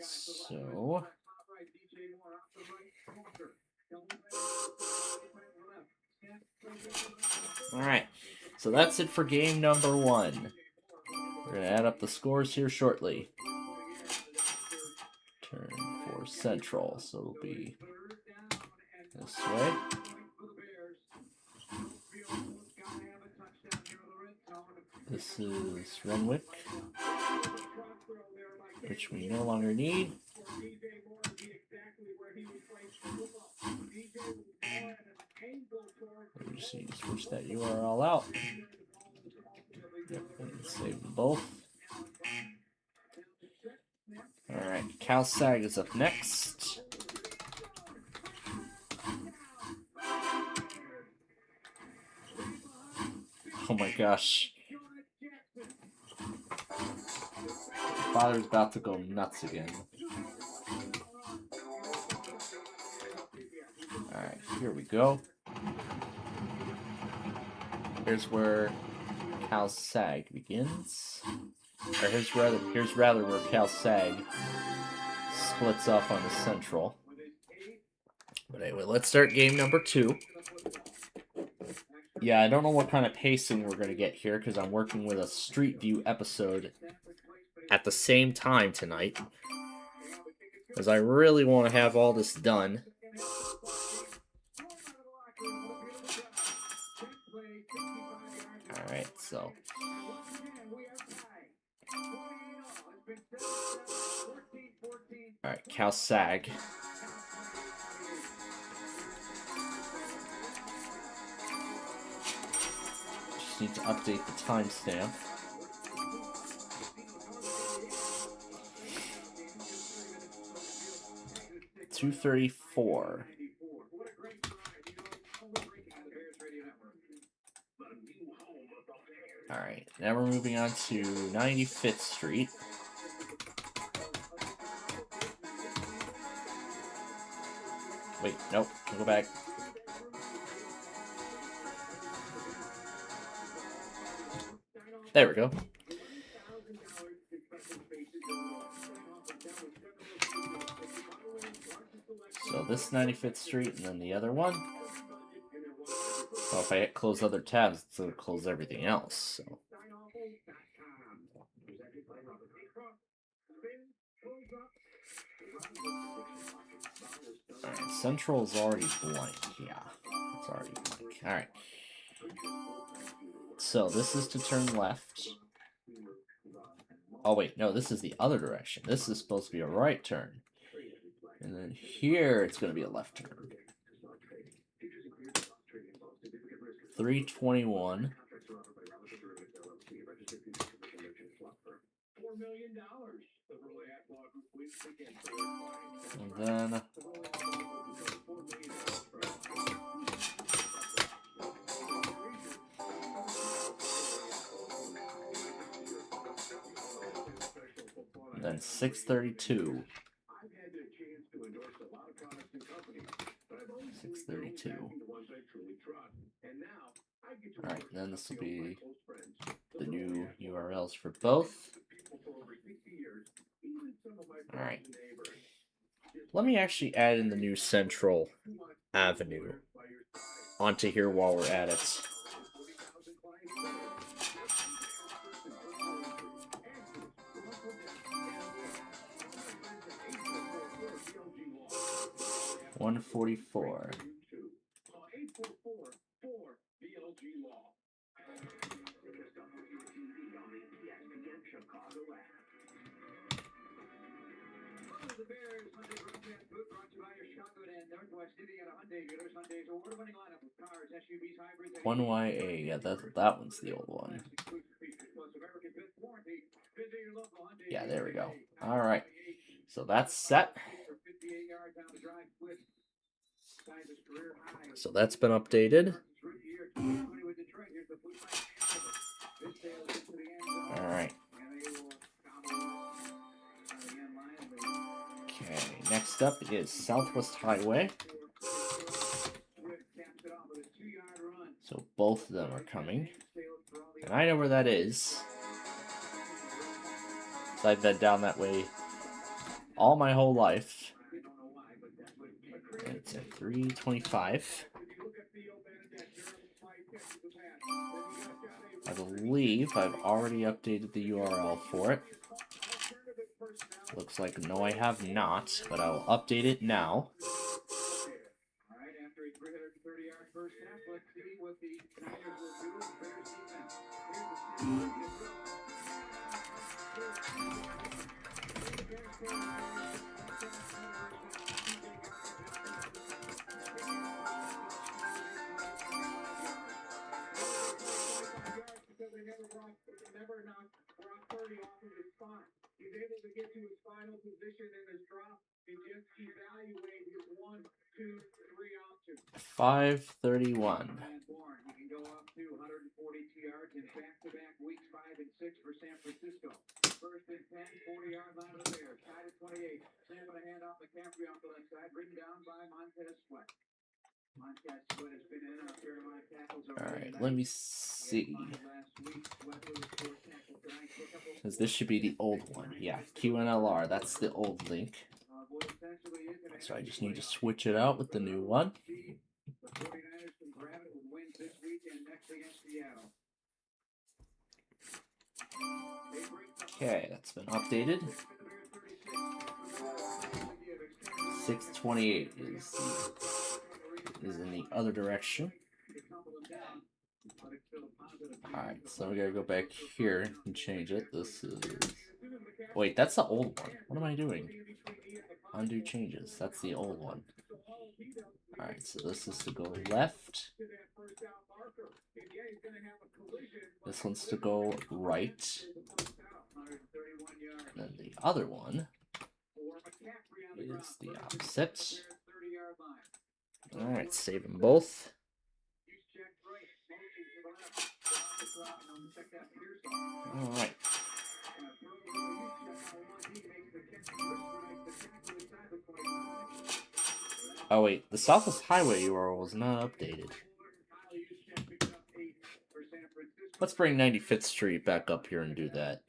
So alright. So that's it for game number 1. We're gonna add up the scores here shortly. Turn for Central, so it'll be this way. This is Renwick, which we no longer need. We just need to switch that URL out. Yep, and save them both. Alright, CalSag is up next. Oh my gosh. Father's about to go nuts again. Alright, here we go. Here's where Cal Sag begins. Or here's rather where Cal Sag splits off on the Central. But anyway, let's start game number 2. Yeah, I don't know what kind of pacing we're going to get here because I'm working with a Street View episode at the same time tonight. Because I really want to have all this done. Alright, so. Alright, Cal Sag. Just need to update the timestamp. .234. Alright, now we're moving on to 95th Street. Wait, nope, go back. There we go. So this 95th Street and then the other one. Well, if I close other tabs, it's going to close everything else. So. Alright, Central is already blank. Yeah, it's already blank. Alright. So this is to turn left. Oh wait, no, this is the other direction. This is supposed to be a right turn. And then here it's going to be a left turn. 321. And then then 632. 632. Alright, then this will be the new URLs for both. Alright. Let me actually add in the new Central Avenue onto here while we're at it. .144. One YA, yeah, that one's the old one. Yeah, there we go. All right, so that's set. So that's been updated. All right. Okay, next up is Southwest Highway. So both of them are coming. And I know where that is. So I've been down that way all my whole life. And it's at 325. I believe I've already updated the URL for it. Looks like no, I have not, but I will update it now. He's able to get to his final position in his drop and just evaluate his 1, 2, 3 options. 531. He can go up to 142 yards in back-to-back weeks 5 and 6 for San Francisco. First and 10, 40 written down by Montez Sweat. Montez Sweat has been in a fair amount of tackles All already right, tonight. let me see. Last week, Sweat was 4 tackles tonight, so a couple Because this should be the old one. Yeah, QNLR. That's the old link. what essentially is an So I just need to switch it out with the new one. The 49ers can grab it with wins this week and next against Seattle. Okay, that's been updated. 628 is in the other direction. Alright, so we gotta go back here and change it. This is... Wait, that's the old one. What am I doing? Undo changes. That's the old one. Alright, so this is to go left. This one's to go right. And then the other one is the opposite. Alright, save them both. Alright. Oh wait, the Southwest Highway URL was not updated. Let's bring 95th Street back up here and do that.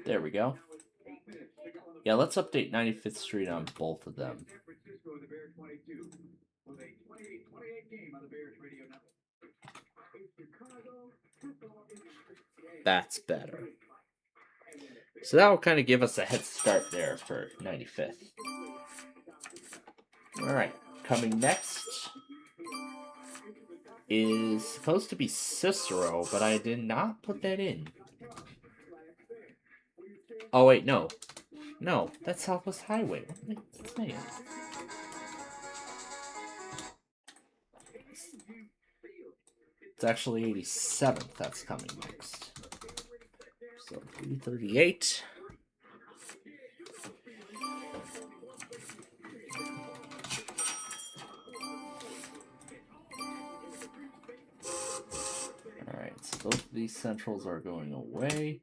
There we go. Yeah, let's update 95th Street on both of them. That's better. So that will kind of give us a head start there for 95th. Alright, coming next is supposed to be Cicero, but I did not put that in. Oh wait, no. No, that's Southwest Highway. What am I saying? It's actually 87th that's coming next. So 338. Alright, so both of these centrals are going away.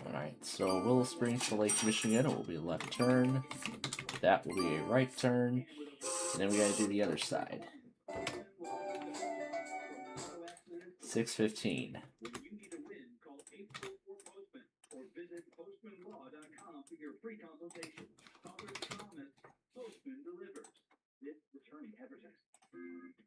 Alright, so Willow Springs to Lake Michigan, it will be a left turn. That will be a right turn. And then we gotta do the other side. 615.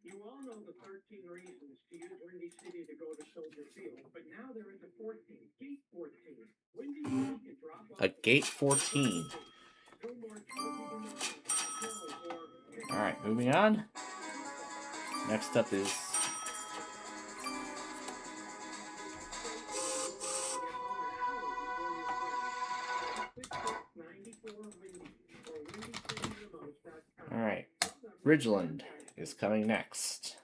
You all know the 13 reasons to use Windy City to go to Soldier Field, but now they're into 14, Gate 14. Windy City can drop off A Gate 14. Alright, moving on. Next up is Alright, Ridgeland is coming next.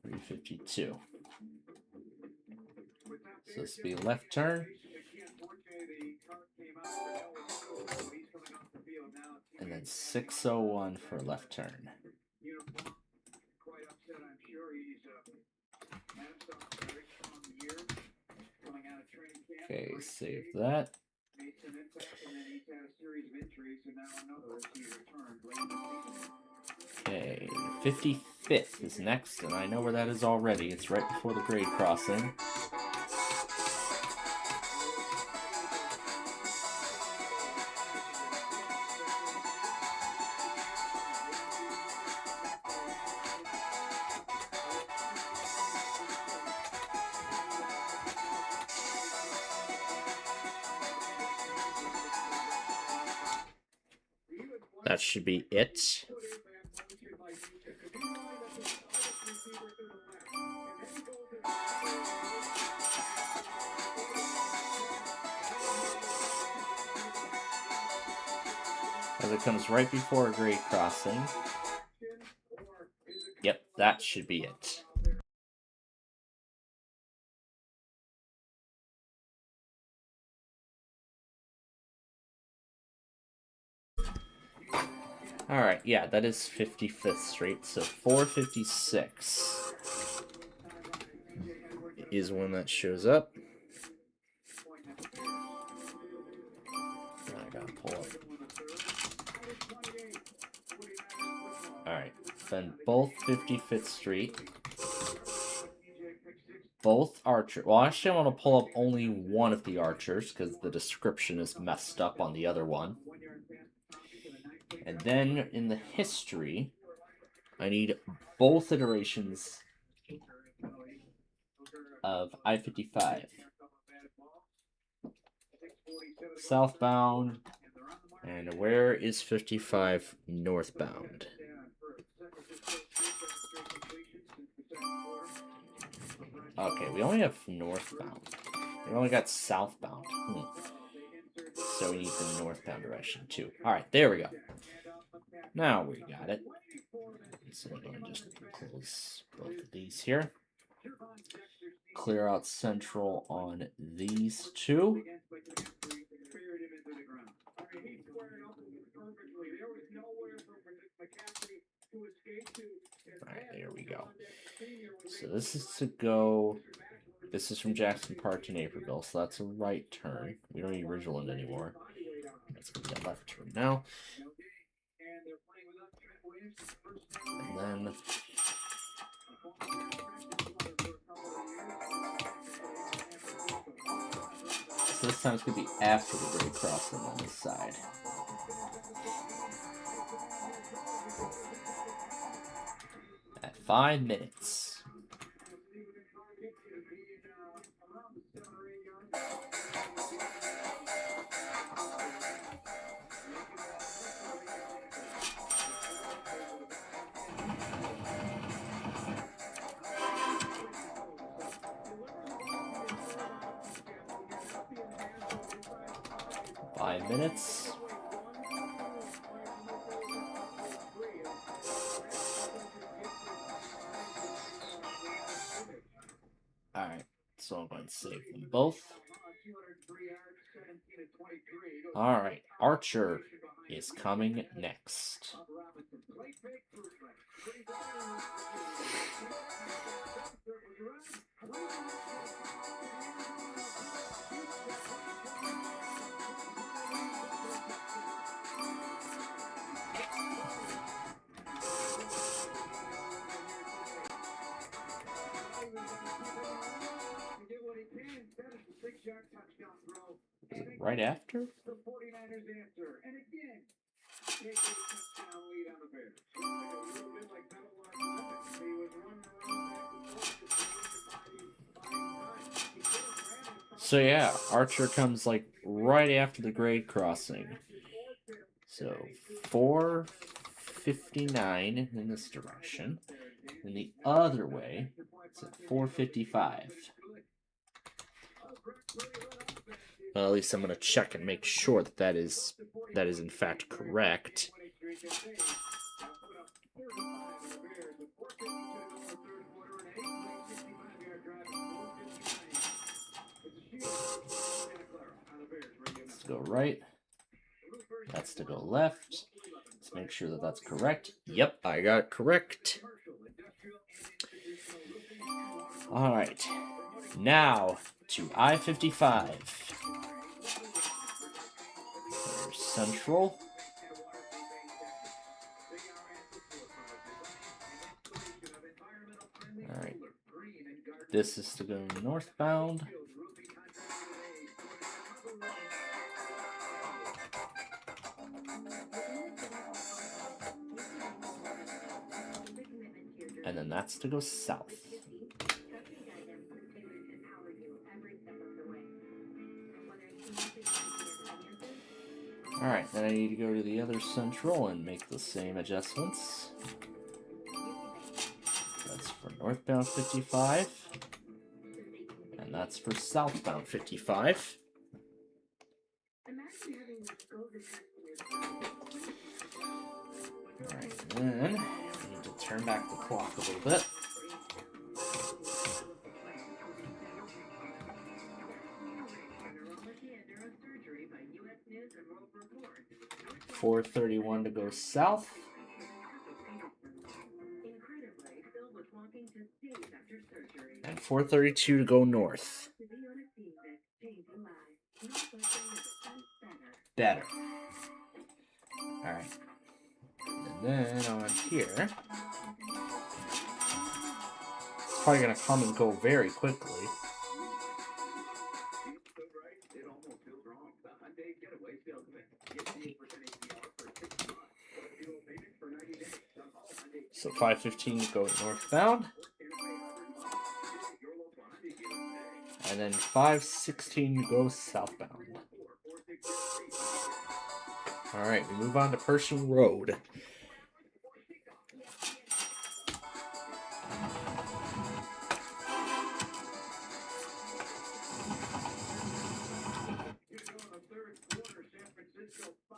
352. So this will be a left turn. And then 601 for a left turn. Okay, save that. Okay, 55th is next, and I know where that is already. It's right before the grade crossing. That should be it. because it comes right before a grade crossing. Yep, that should be it. Alright, yeah, that is 55th Street, so 456 is when that shows up. I gotta pull up. Alright, then both 55th Street. Both Archer. Well, actually, I want to pull up only one of the Archers because the description is messed up on the other one. And then in the history, I need both iterations of I-55. Southbound. And where is 55 northbound? Okay, we only have northbound. We only got southbound. So we need the northbound direction too. Alright, there we go. Now we got it. So I'm going to just close both of these here. Clear out central on these two. Alright, there we go. So this is to go... This is from Jackson Park to Naperville, so that's a right turn. We don't need Ridgeland anymore. Let's go to that left turn now. And then... So this time it's going to be after the grade crossing on this side. At 5 minutes. Minutes. Alright, so I'm going to save them both. Alright, Archer is coming next. Is it right after? So yeah, Archer comes like right after the grade crossing. So 4:59 in this direction. And the other way, it's at 4:55. Well, at least I'm going to check and make sure that that is in fact correct. Let's go right. That's to go left. Let's make sure that that's correct. Yep, I got it correct. All right. Now to I-55. There's Central. All right. This is to go northbound. And then that's to go south. Alright, then I need to go to the other central and make the same adjustments. That's for northbound 55. And that's for southbound 55. Alright, then we need to turn back the clock a little bit. $431 to go south. And $432 to go north. Better. Alright. And then on here, it's probably going to come and go very quickly. So 515 to go northbound. And then 516 to go southbound. Alright, we move on to Pershing Road.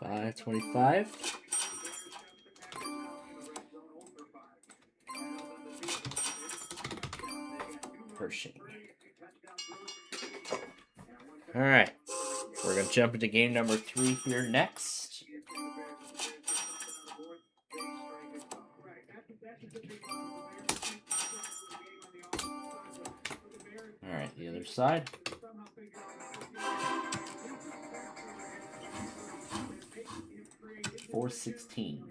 $525. Pershing. Alright. We're going to jump into game number 3 here next. Alright, the other side. $416.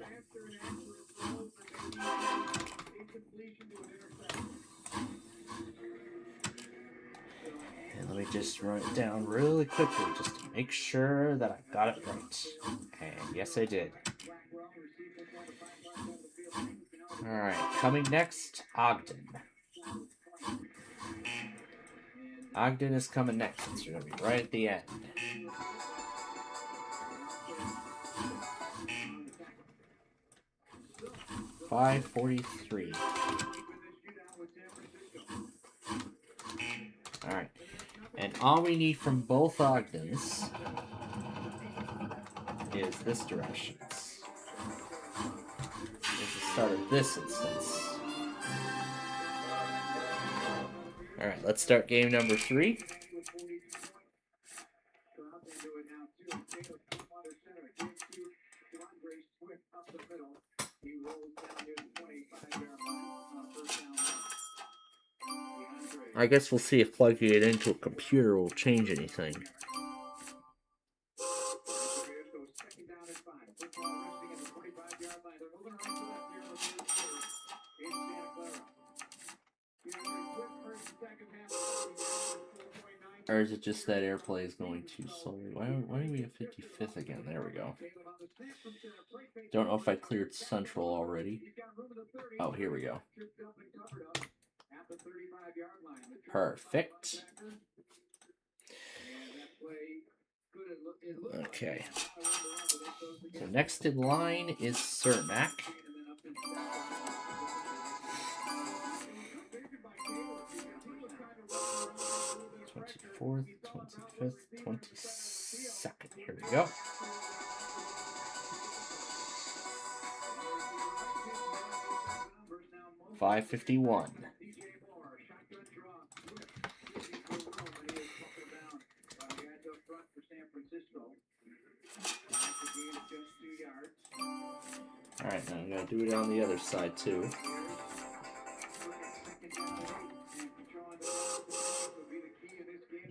And let me just run it down really quickly just to make sure that I got it right. And yes, I did. Alright, coming next, Ogden. Ogden is coming next. It's going to be right at the end. $543. Alright. And all we need from both Ogdens is this direction. Is the start of this instance. Alright, let's start game number 3. I guess we'll see if plugging it into a computer will change anything. Or is it just that airplay is going too slowly? Why do we have 55th again? There we go. Don't know if I cleared Central already. Oh, here we go. Perfect. Okay. So next in line is Cermak. '24th, 25th, 22nd. Here we go. $551. Alright, now I'm going to do it on the other side too.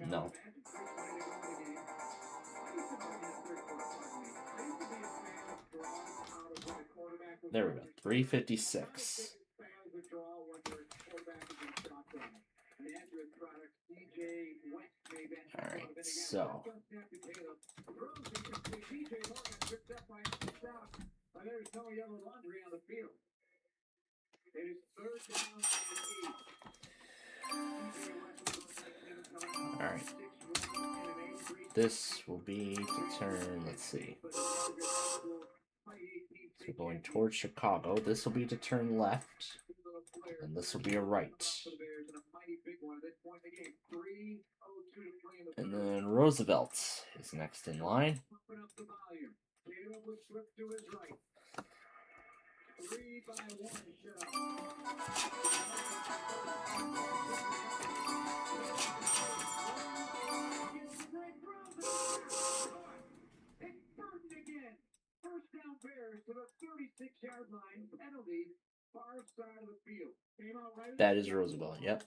No. There we go. 356. Alright, so. Alright. This will be to turn, let's see. So we're going towards Chicago. This will be to turn left. And this will be a right. And then Roosevelt is next in line. 3-1 shutout. It's Burton again. First down Bears to the 36-yard line. Penalty, far side of the field. Came out right. That is Roosevelt. Yep.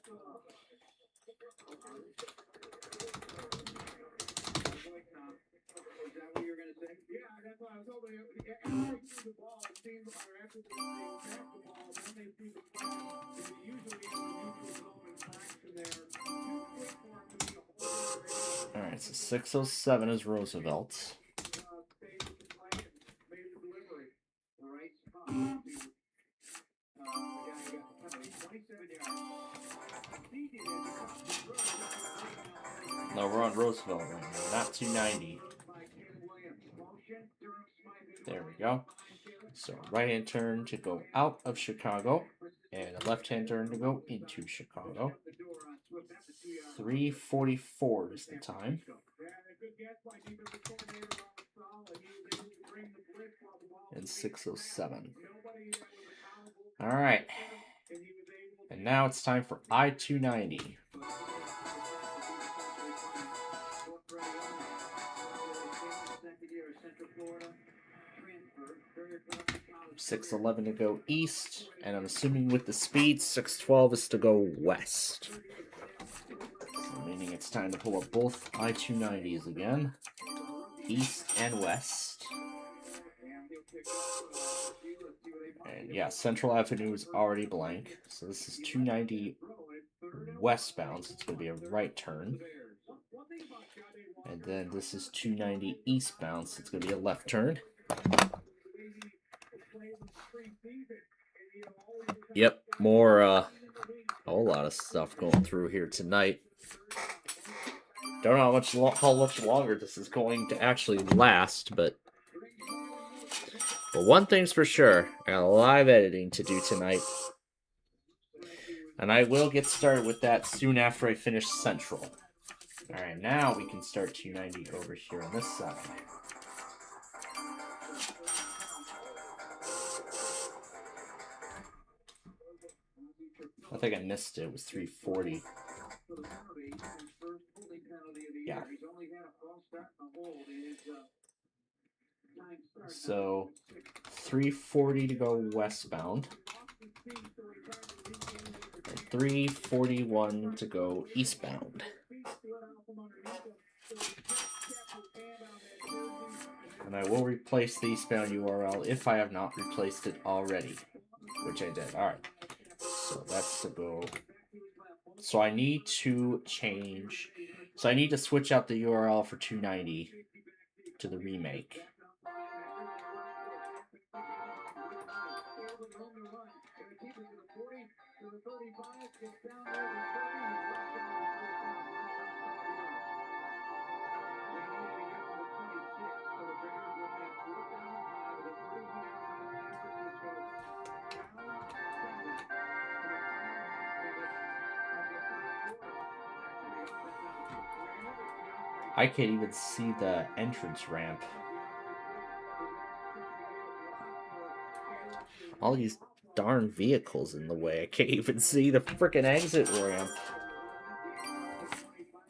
Is that what you're gonna say? Yeah, that's what I was hoping. After they see the ball, it seems, or after they pass the ball, then they see the flag. They usually in the neutral zone and flags in there. Too quick for him to be a whole. All right. So 607 is Roosevelt. Stayed with the play and made the delivery. The right spot. The guy got the penalty. 27 yards. He did it. No, we're on Roosevelt right now, not 290. There we go. So right hand turn to go out of Chicago, and a left hand turn to go into Chicago. 3:44 is the time. And 607. All right. And now it's time for I-290. 611 to go east, and I'm assuming with the speed, 612 is to go west. So meaning it's time to pull up both I-290s again, east and west. And yeah, Central Avenue is already blank, so this is 290 westbound, so it's going to be a right turn. And then this is 290 eastbound, so it's going to be a left turn. Yep, more a whole lot of stuff going through here tonight. Don't know how much longer this is going to actually last, but one thing's for sure, I got a lot of editing to do tonight. And I will get started with that soon after I finish Central. Alright, now we can start 290 over here on this side. I think I missed it. It was 340. Yeah. So 340 to go westbound. And 341 to go eastbound. And I will replace the eastbound URL if I have not replaced it already, which I did. Alright. So that's to go. So I need to change. So I need to switch out the URL for 290 to the remake. I can't even see the entrance ramp. All these darn vehicles in the way. I can't even see the frickin' exit ramp.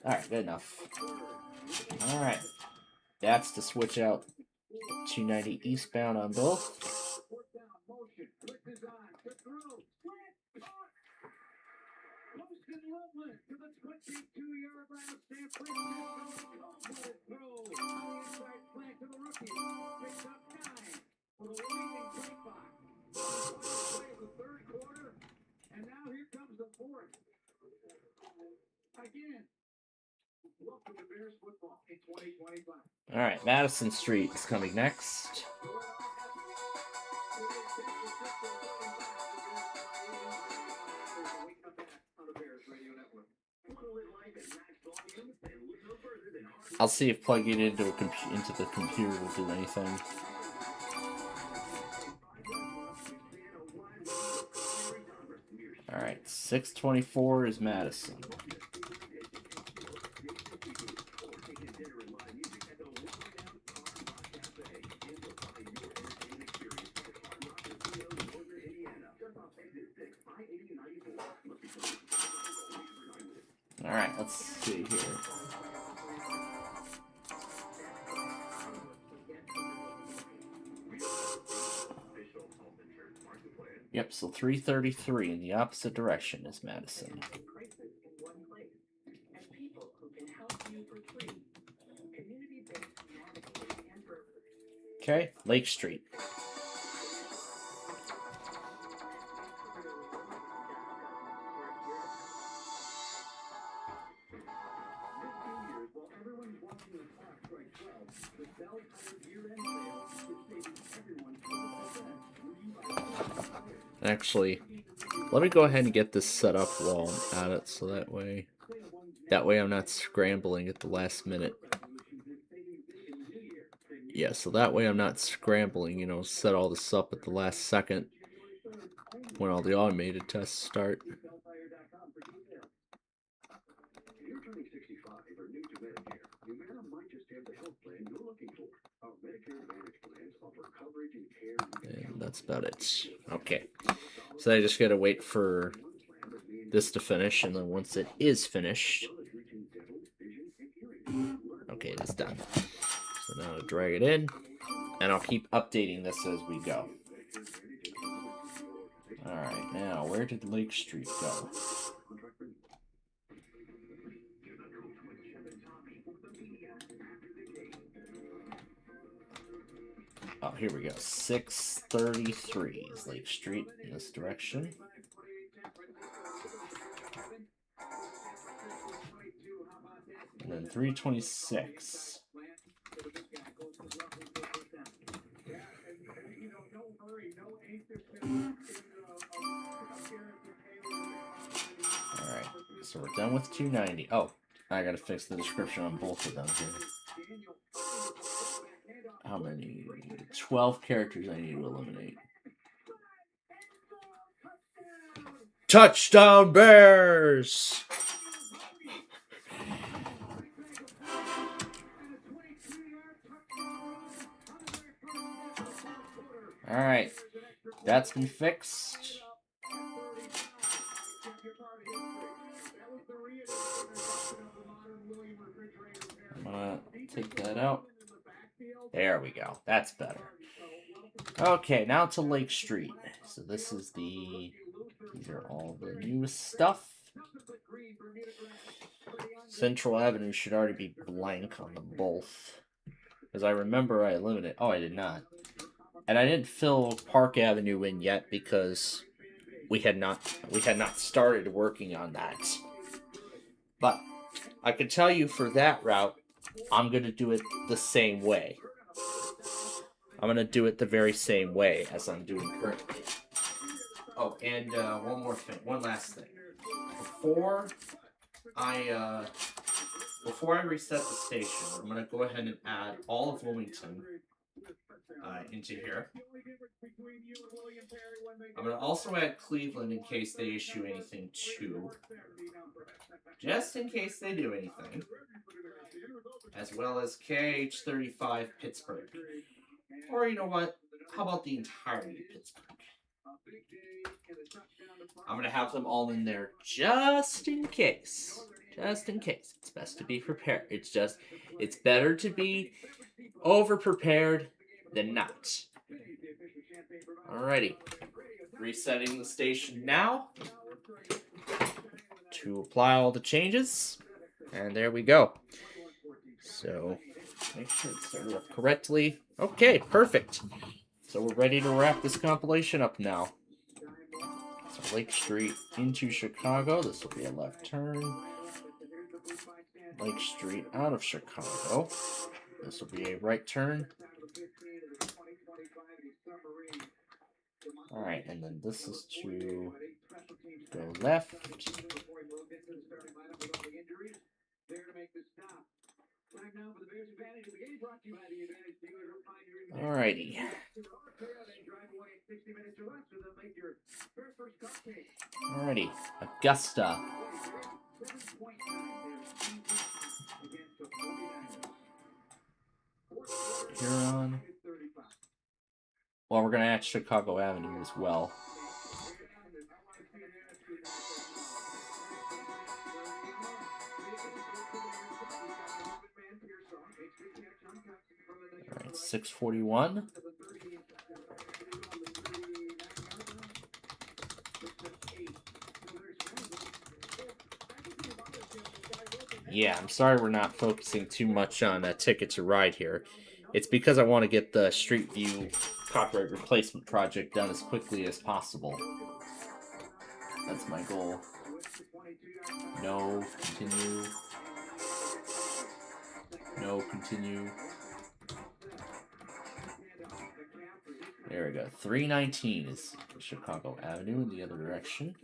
Alright, good enough. Alright. That's to switch out 290 eastbound on both. And now here comes the fourth. Again. Welcome to Bears football in 2025. Alright, Madison Street is coming next. I'll see if plugging it into the computer will do anything. Alright, 624 is Madison. All right, let's see here. Yep, so 333 in the opposite direction is Madison. Okay, Lake Street. Actually, let me go ahead and get this set up while I'm at it, so that way I'm not scrambling at the last minute. Yeah, so that way I'm not scrambling, you know, set all this up at the last second when all the automated tests start. And that's about it. Okay. So I just gotta wait for this to finish, and then once it is finished, okay, it is done. So now I'll drag it in, and I'll keep updating this as we go. Alright, now where did Lake Street go? Oh, here we go. 633 is Lake Street in this direction. And then 326. Alright, so we're done with 290. Oh, I gotta fix the description on both of them here. How many? 12 characters I need to eliminate. Touchdown Bears! Alright, that's been fixed. I'm gonna take that out. There we go. That's better. Okay, now to Lake Street. So this is these are all the newest stuff. Central Avenue should already be blank on them both. Because I remember I eliminated... Oh, I did not. And I didn't fill Park Avenue in yet because we had not started working on that. But I can tell you for that route, I'm going to do it the same way. I'm going to do it the very same way as I'm doing currently. Oh, and one more thing. One last thing. Before I reset the station, I'm going to go ahead and add all of Wilmington into here. I'm going to also add Cleveland in case they issue anything too. Just in case they do anything. As well as KH35 Pittsburgh. Or you know what? How about the entirety of Pittsburgh? I'm going to have them all in there just in case. Just in case. It's best to be prepared. It's better to be over-prepared than not. Alrighty. Resetting the station now to apply all the changes. And there we go. So, make sure it's started up correctly. Okay, perfect. So we're ready to wrap this compilation up now. So Lake Street into Chicago. This will be a left turn. Lake Street out of Chicago. This will be a right turn. Alright, and then this is to go left. Alrighty. Alrighty. Augusta. Huron. Well, we're going to add Chicago Avenue as well. 641. Yeah, I'm sorry we're not focusing too much on Ticket to Ride here. It's because I want to get the Street View copyright replacement project done as quickly as possible. That's my goal. No, continue. No, continue. There we go. 319 is Chicago Avenue in the other direction.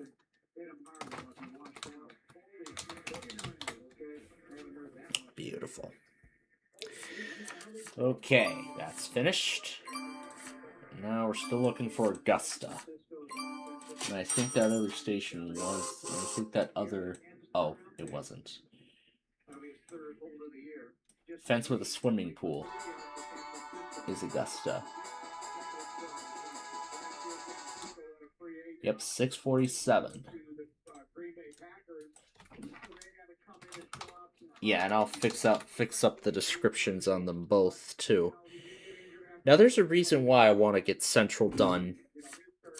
Beautiful. Okay, that's finished. Now we're still looking for Augusta. And I think that other station was... I think that other... Oh, it wasn't. Fence with a swimming pool is Augusta. Yep, 647. Yeah, and I'll fix up the descriptions on them both too. Now there's a reason why I want to get Central done.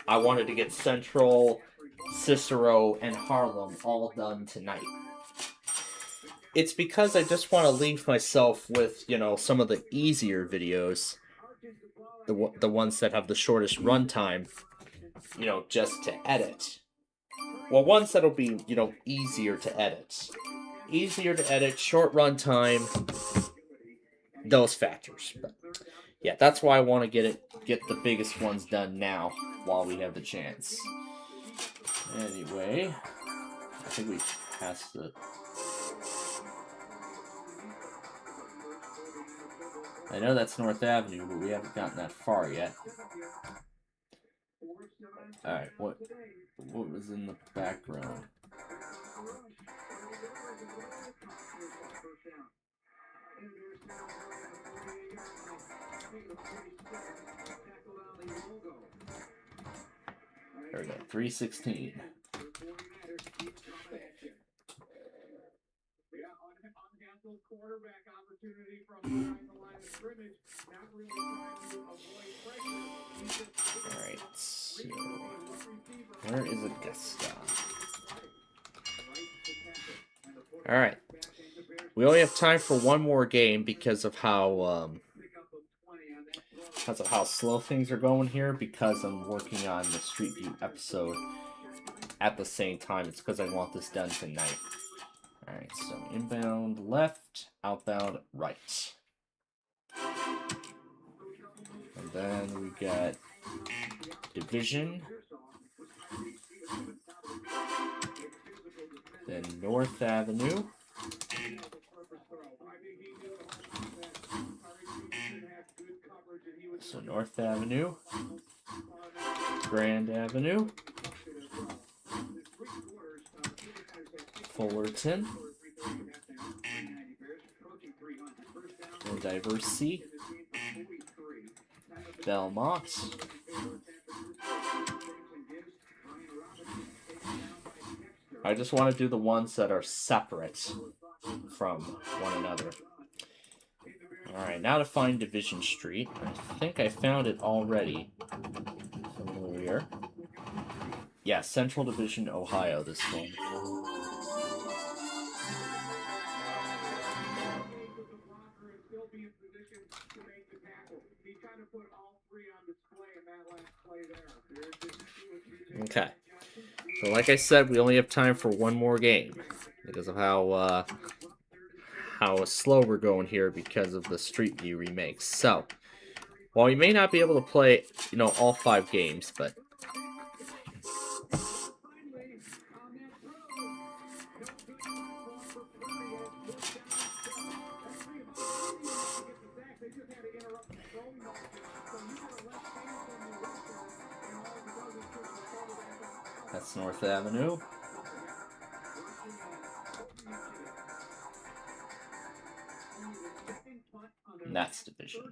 I wanted to get Central, Cicero, and Harlem all done tonight. It's because I just want to leave myself with, you know, some of the easier videos, the ones that have the shortest runtime, you know, just to edit. Well, ones that'll be, you know, easier to edit. Easier to edit, short runtime, those factors. But yeah, that's why I want to get the biggest ones done now while we have the chance. Anyway, I think we passed it. I know that's North Avenue, but we haven't gotten that far yet. Alright, what was in the background? There we go, 316. Quarterback opportunity from behind the line of scrimmage. Not really trying to avoid pressure. Alright, so where is Augusta? Alright. We only have time for one more game because of how slow things are going here, because I'm working on the Street View episode at the same time. It's because I want this done tonight. Alright, so inbound left, outbound right. And then we got Division. Then North Avenue. So North Avenue. Grand Avenue. Fullerton. And Diversey. Belmont. I just want to do the ones that are separate from one another. Alright, now to find Division Street. I think I found it already. Familiar. Yeah, Central Division, Ohio, this one. Okay. So like I said, we only have time for one more game because of how slow we're going here because of the Street View remakes. So, while we may not be able to play, you know, all 5 games, but that's North Avenue. And that's Division.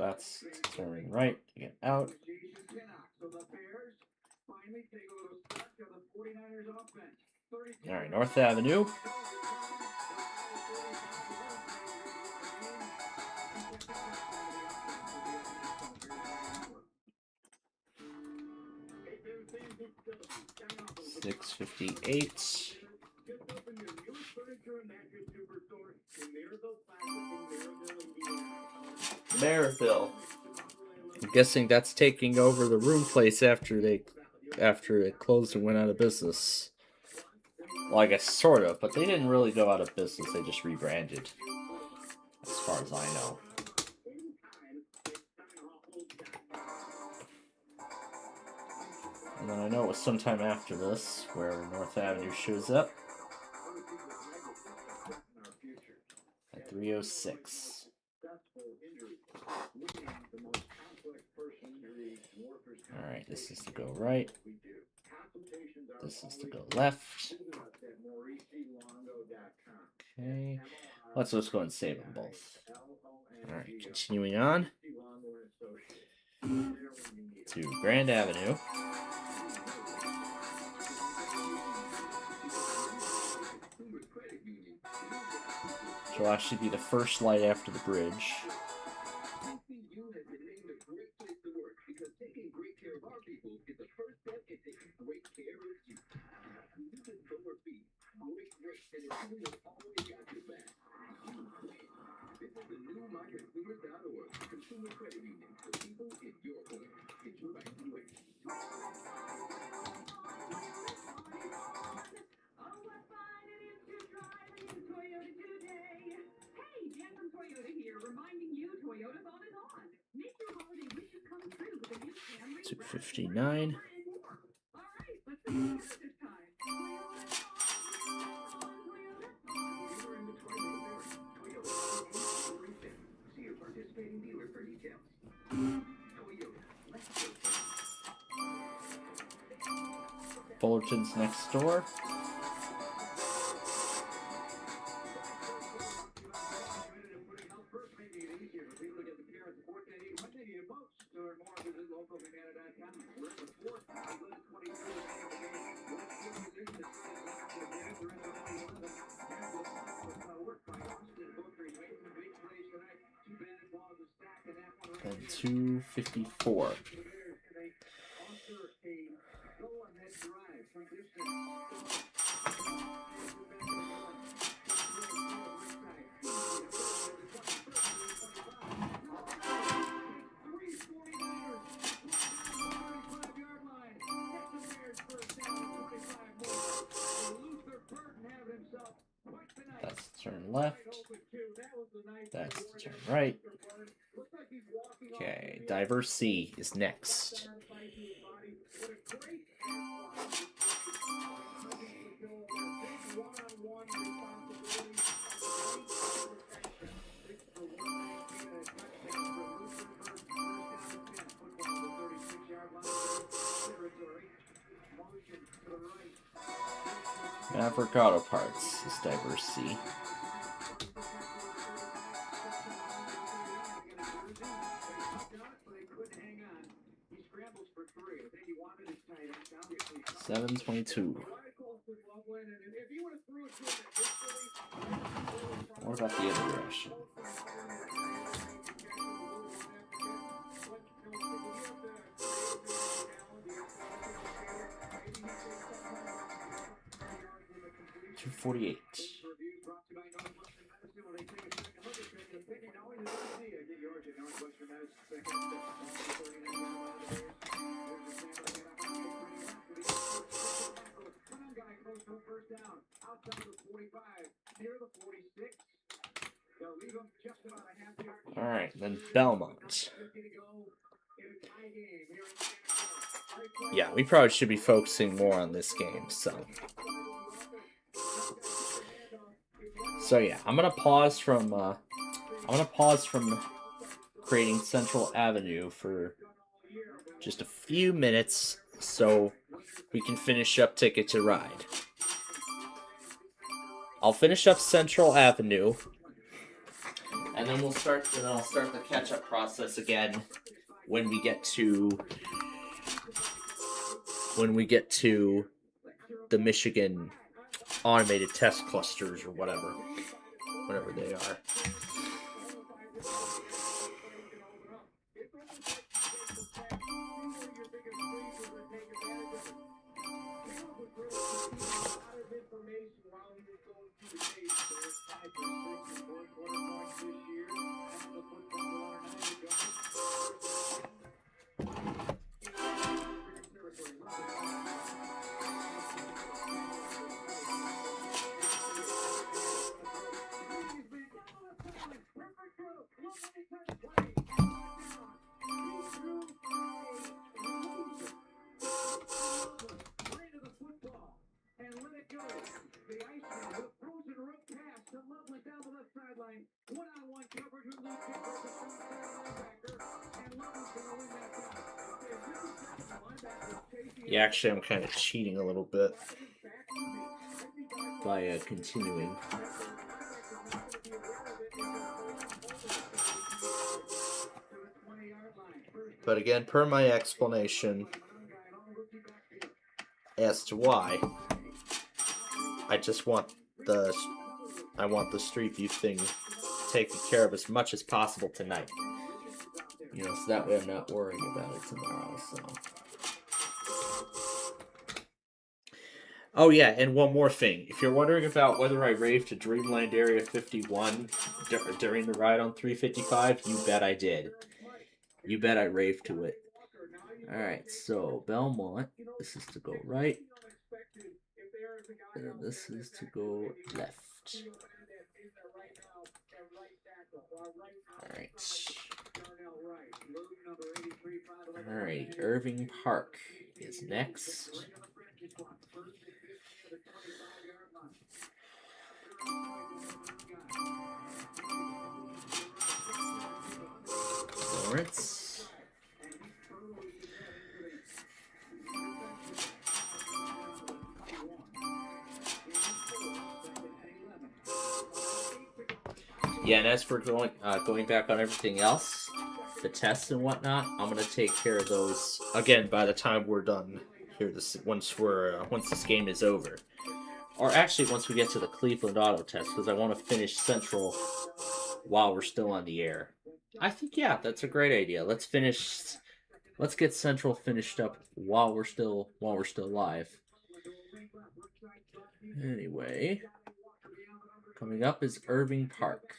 that's turn right to get out. Jason Pinnock. So the Bears finally take a little stretch of the 49ers offense. All right, North Avenue. $6.58. Just open your newest furniture and mattress superstore in Maryville Classic in Maryville, Indiana. Maryville. I'm guessing that's taking over the room place after it closed and went out of business. Well, I guess sort of, but they didn't really go out of business. They just rebranded, as far as I know. And then I know it was sometime after this where North Avenue shows up at 306. Alright, this is to go right. This is to go left. Okay. Let's just go and save them both. Alright, continuing on to Grand Avenue. Which will actually be the first light after the bridge. $259. Fullerton's next door. And 254. That's turn left. That's turn right. Okay, Diver C is next. Maverick Auto Parts is Diver C. $7.22. What about the other direction? $248. All right, then Belmont. Yeah, we probably should be focusing more on this game. So yeah, I'm gonna pause from creating Central Avenue for just a few minutes so we can finish up Ticket to Ride. I'll finish up Central Avenue, and then I'll start the catch-up process again when we get to the Michigan automated test clusters or whatever they are. Yeah, actually, I'm kind of cheating a little bit by continuing. But again, per my explanation as to why, I want the Street View thing taken care of as much as possible tonight. You know, so that way I'm not worrying about it tomorrow. So. Oh yeah, and one more thing. If you're wondering about whether I raved to Dreamland Area 51 during the ride on 355, you bet I did. You bet I raved to it. Alright, so Belmont, this is to go right. And this is to go left. Alright, Irving Park is next. Lawrence. Yeah, and as for going back on everything else, the tests and whatnot, I'm gonna take care of those again by the time we're done here. Once this game is over, or actually once we get to the Cleveland auto test, because I want to finish Central while we're still on the air. I think that's a great idea. Let's get Central finished up while we're still live. Anyway, coming up is Irving Park.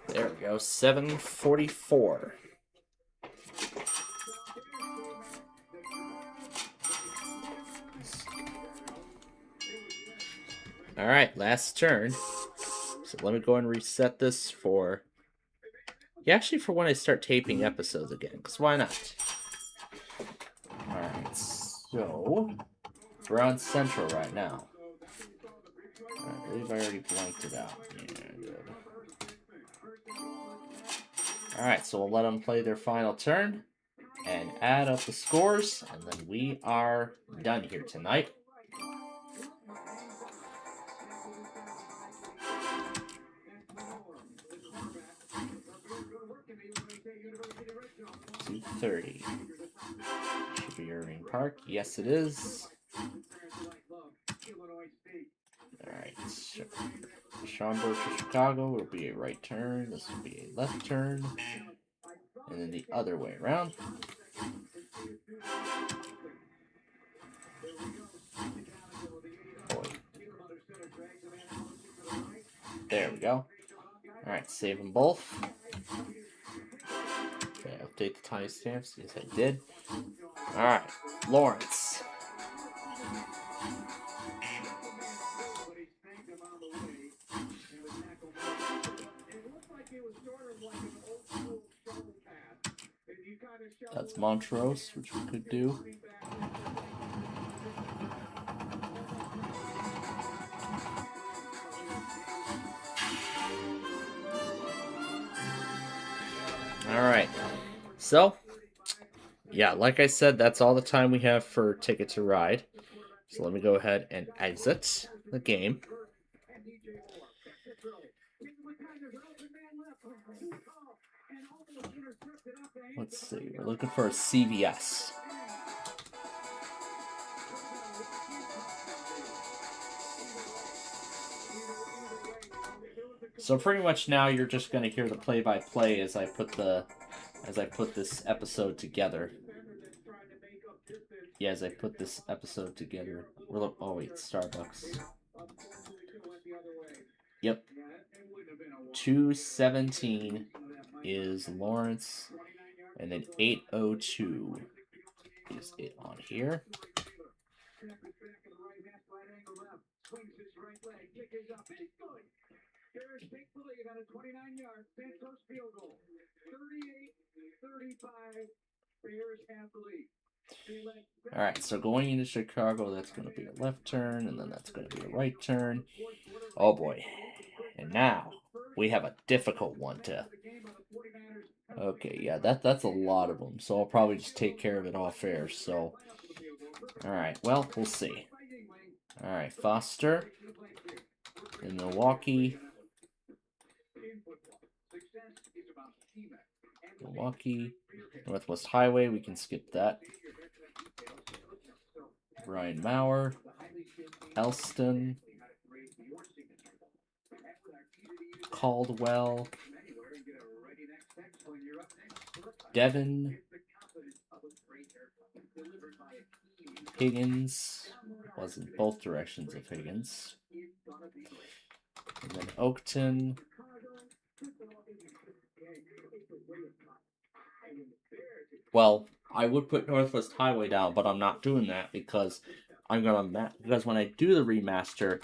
There we go, 7:44. All right, last turn. So let me go and reset this for when I start taping episodes again, because why not? All right, so we're on Central right now. I believe I already blanked it out. Yeah, good. All right, so we'll let them play their final turn and add up the scores, and then we are done here tonight. $230. Should be Irving Park. Yes, it is. Alright. Schaumburg to Chicago will be a right turn. This will be a left turn. And then the other way around. Boy. There we go. Alright, save them both. Okay, update the timestamps. Yes, I did. Alright, Lawrence. That's Montrose, which we could do. Alright. So, yeah, like I said, that's all the time we have for Ticket to Ride. So let me go ahead and exit the game. Let's see, we're looking for a CVS. So pretty much now you're just going to hear the play-by-play as I put this episode together. Yeah, as I put this episode together. Oh wait, Starbucks. Yep. 217 is Lawrence, and then 802 is it on here. On a 29-yard Santos field goal. 38-35. Bears have the lead. Alright, so going into Chicago, that's going to be a left turn, and then that's going to be a right turn. Oh boy. And now, we have a difficult one to... Okay, yeah, that's a lot of them, so I'll probably just take care of it off air, so... Alright, well, we'll see. Alright, Foster. In Milwaukee. Milwaukee. Northwest Highway, we can skip that. Brian Maurer. Elston. Caldwell. Devon. Higgins. Was in both directions of Higgins. And then Oakton. Well, I would put Northwest Highway down, but I'm not doing that because because when I do the remaster,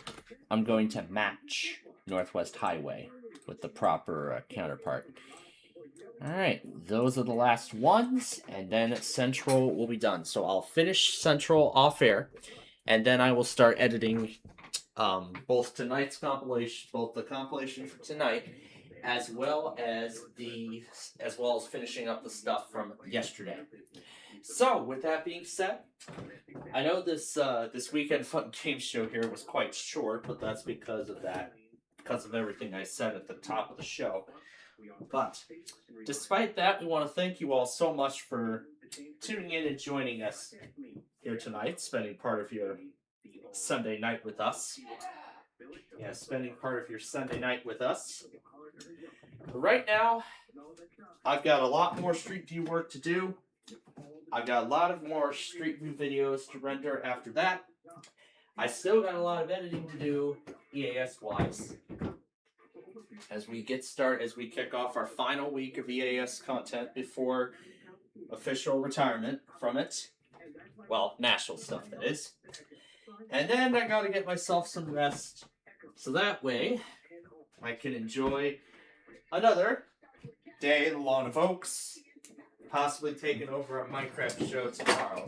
I'm going to match Northwest Highway with the proper counterpart. Alright, those are the last ones, and then Central will be done. So I'll finish Central off air, and then I will start editing both the compilation for tonight, as well as finishing up the stuff from yesterday. So, with that being said, I know this weekend fun game show here was quite short, but that's because of everything I said at the top of the show. But despite that, we want to thank you all so much for tuning in and joining us here tonight, spending part of your Sunday night with us. Yeah, spending part of your Sunday night with us. But right now, I've got a lot more Street View work to do. I've got a lot of more Street View videos to render after that. I still got a lot of editing to do, EAS-wise. As we kick off our final week of EAS content before official retirement from it. Well, national stuff, that is. And then I gotta get myself some rest, so that way I can enjoy another day in the Lawn of Oaks, possibly taking over a Minecraft show tomorrow,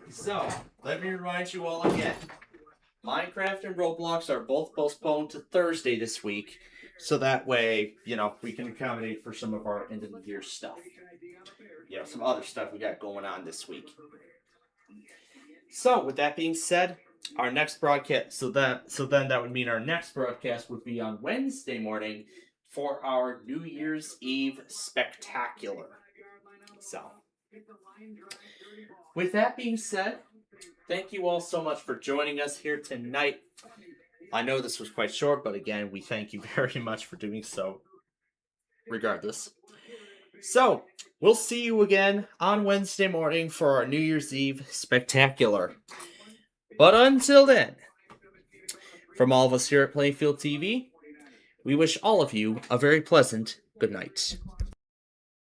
So, let me remind you all again, Minecraft and Roblox are both postponed to Thursday this week, so that way, we can accommodate for some of our end of the year stuff. Some other stuff we got going on this week. So, with that being said, our next broadcast, so then that would mean our next broadcast would be on Wednesday morning for our New Year's Eve spectacular. So, with that being said, thank you all so much for joining us here tonight. I know this was quite short, but again, we thank you very much for doing so, regardless. So, we'll see you again on Wednesday morning for our New Year's Eve spectacular. But until then, from all of us here at Playfield TV, we wish all of you a very pleasant good night.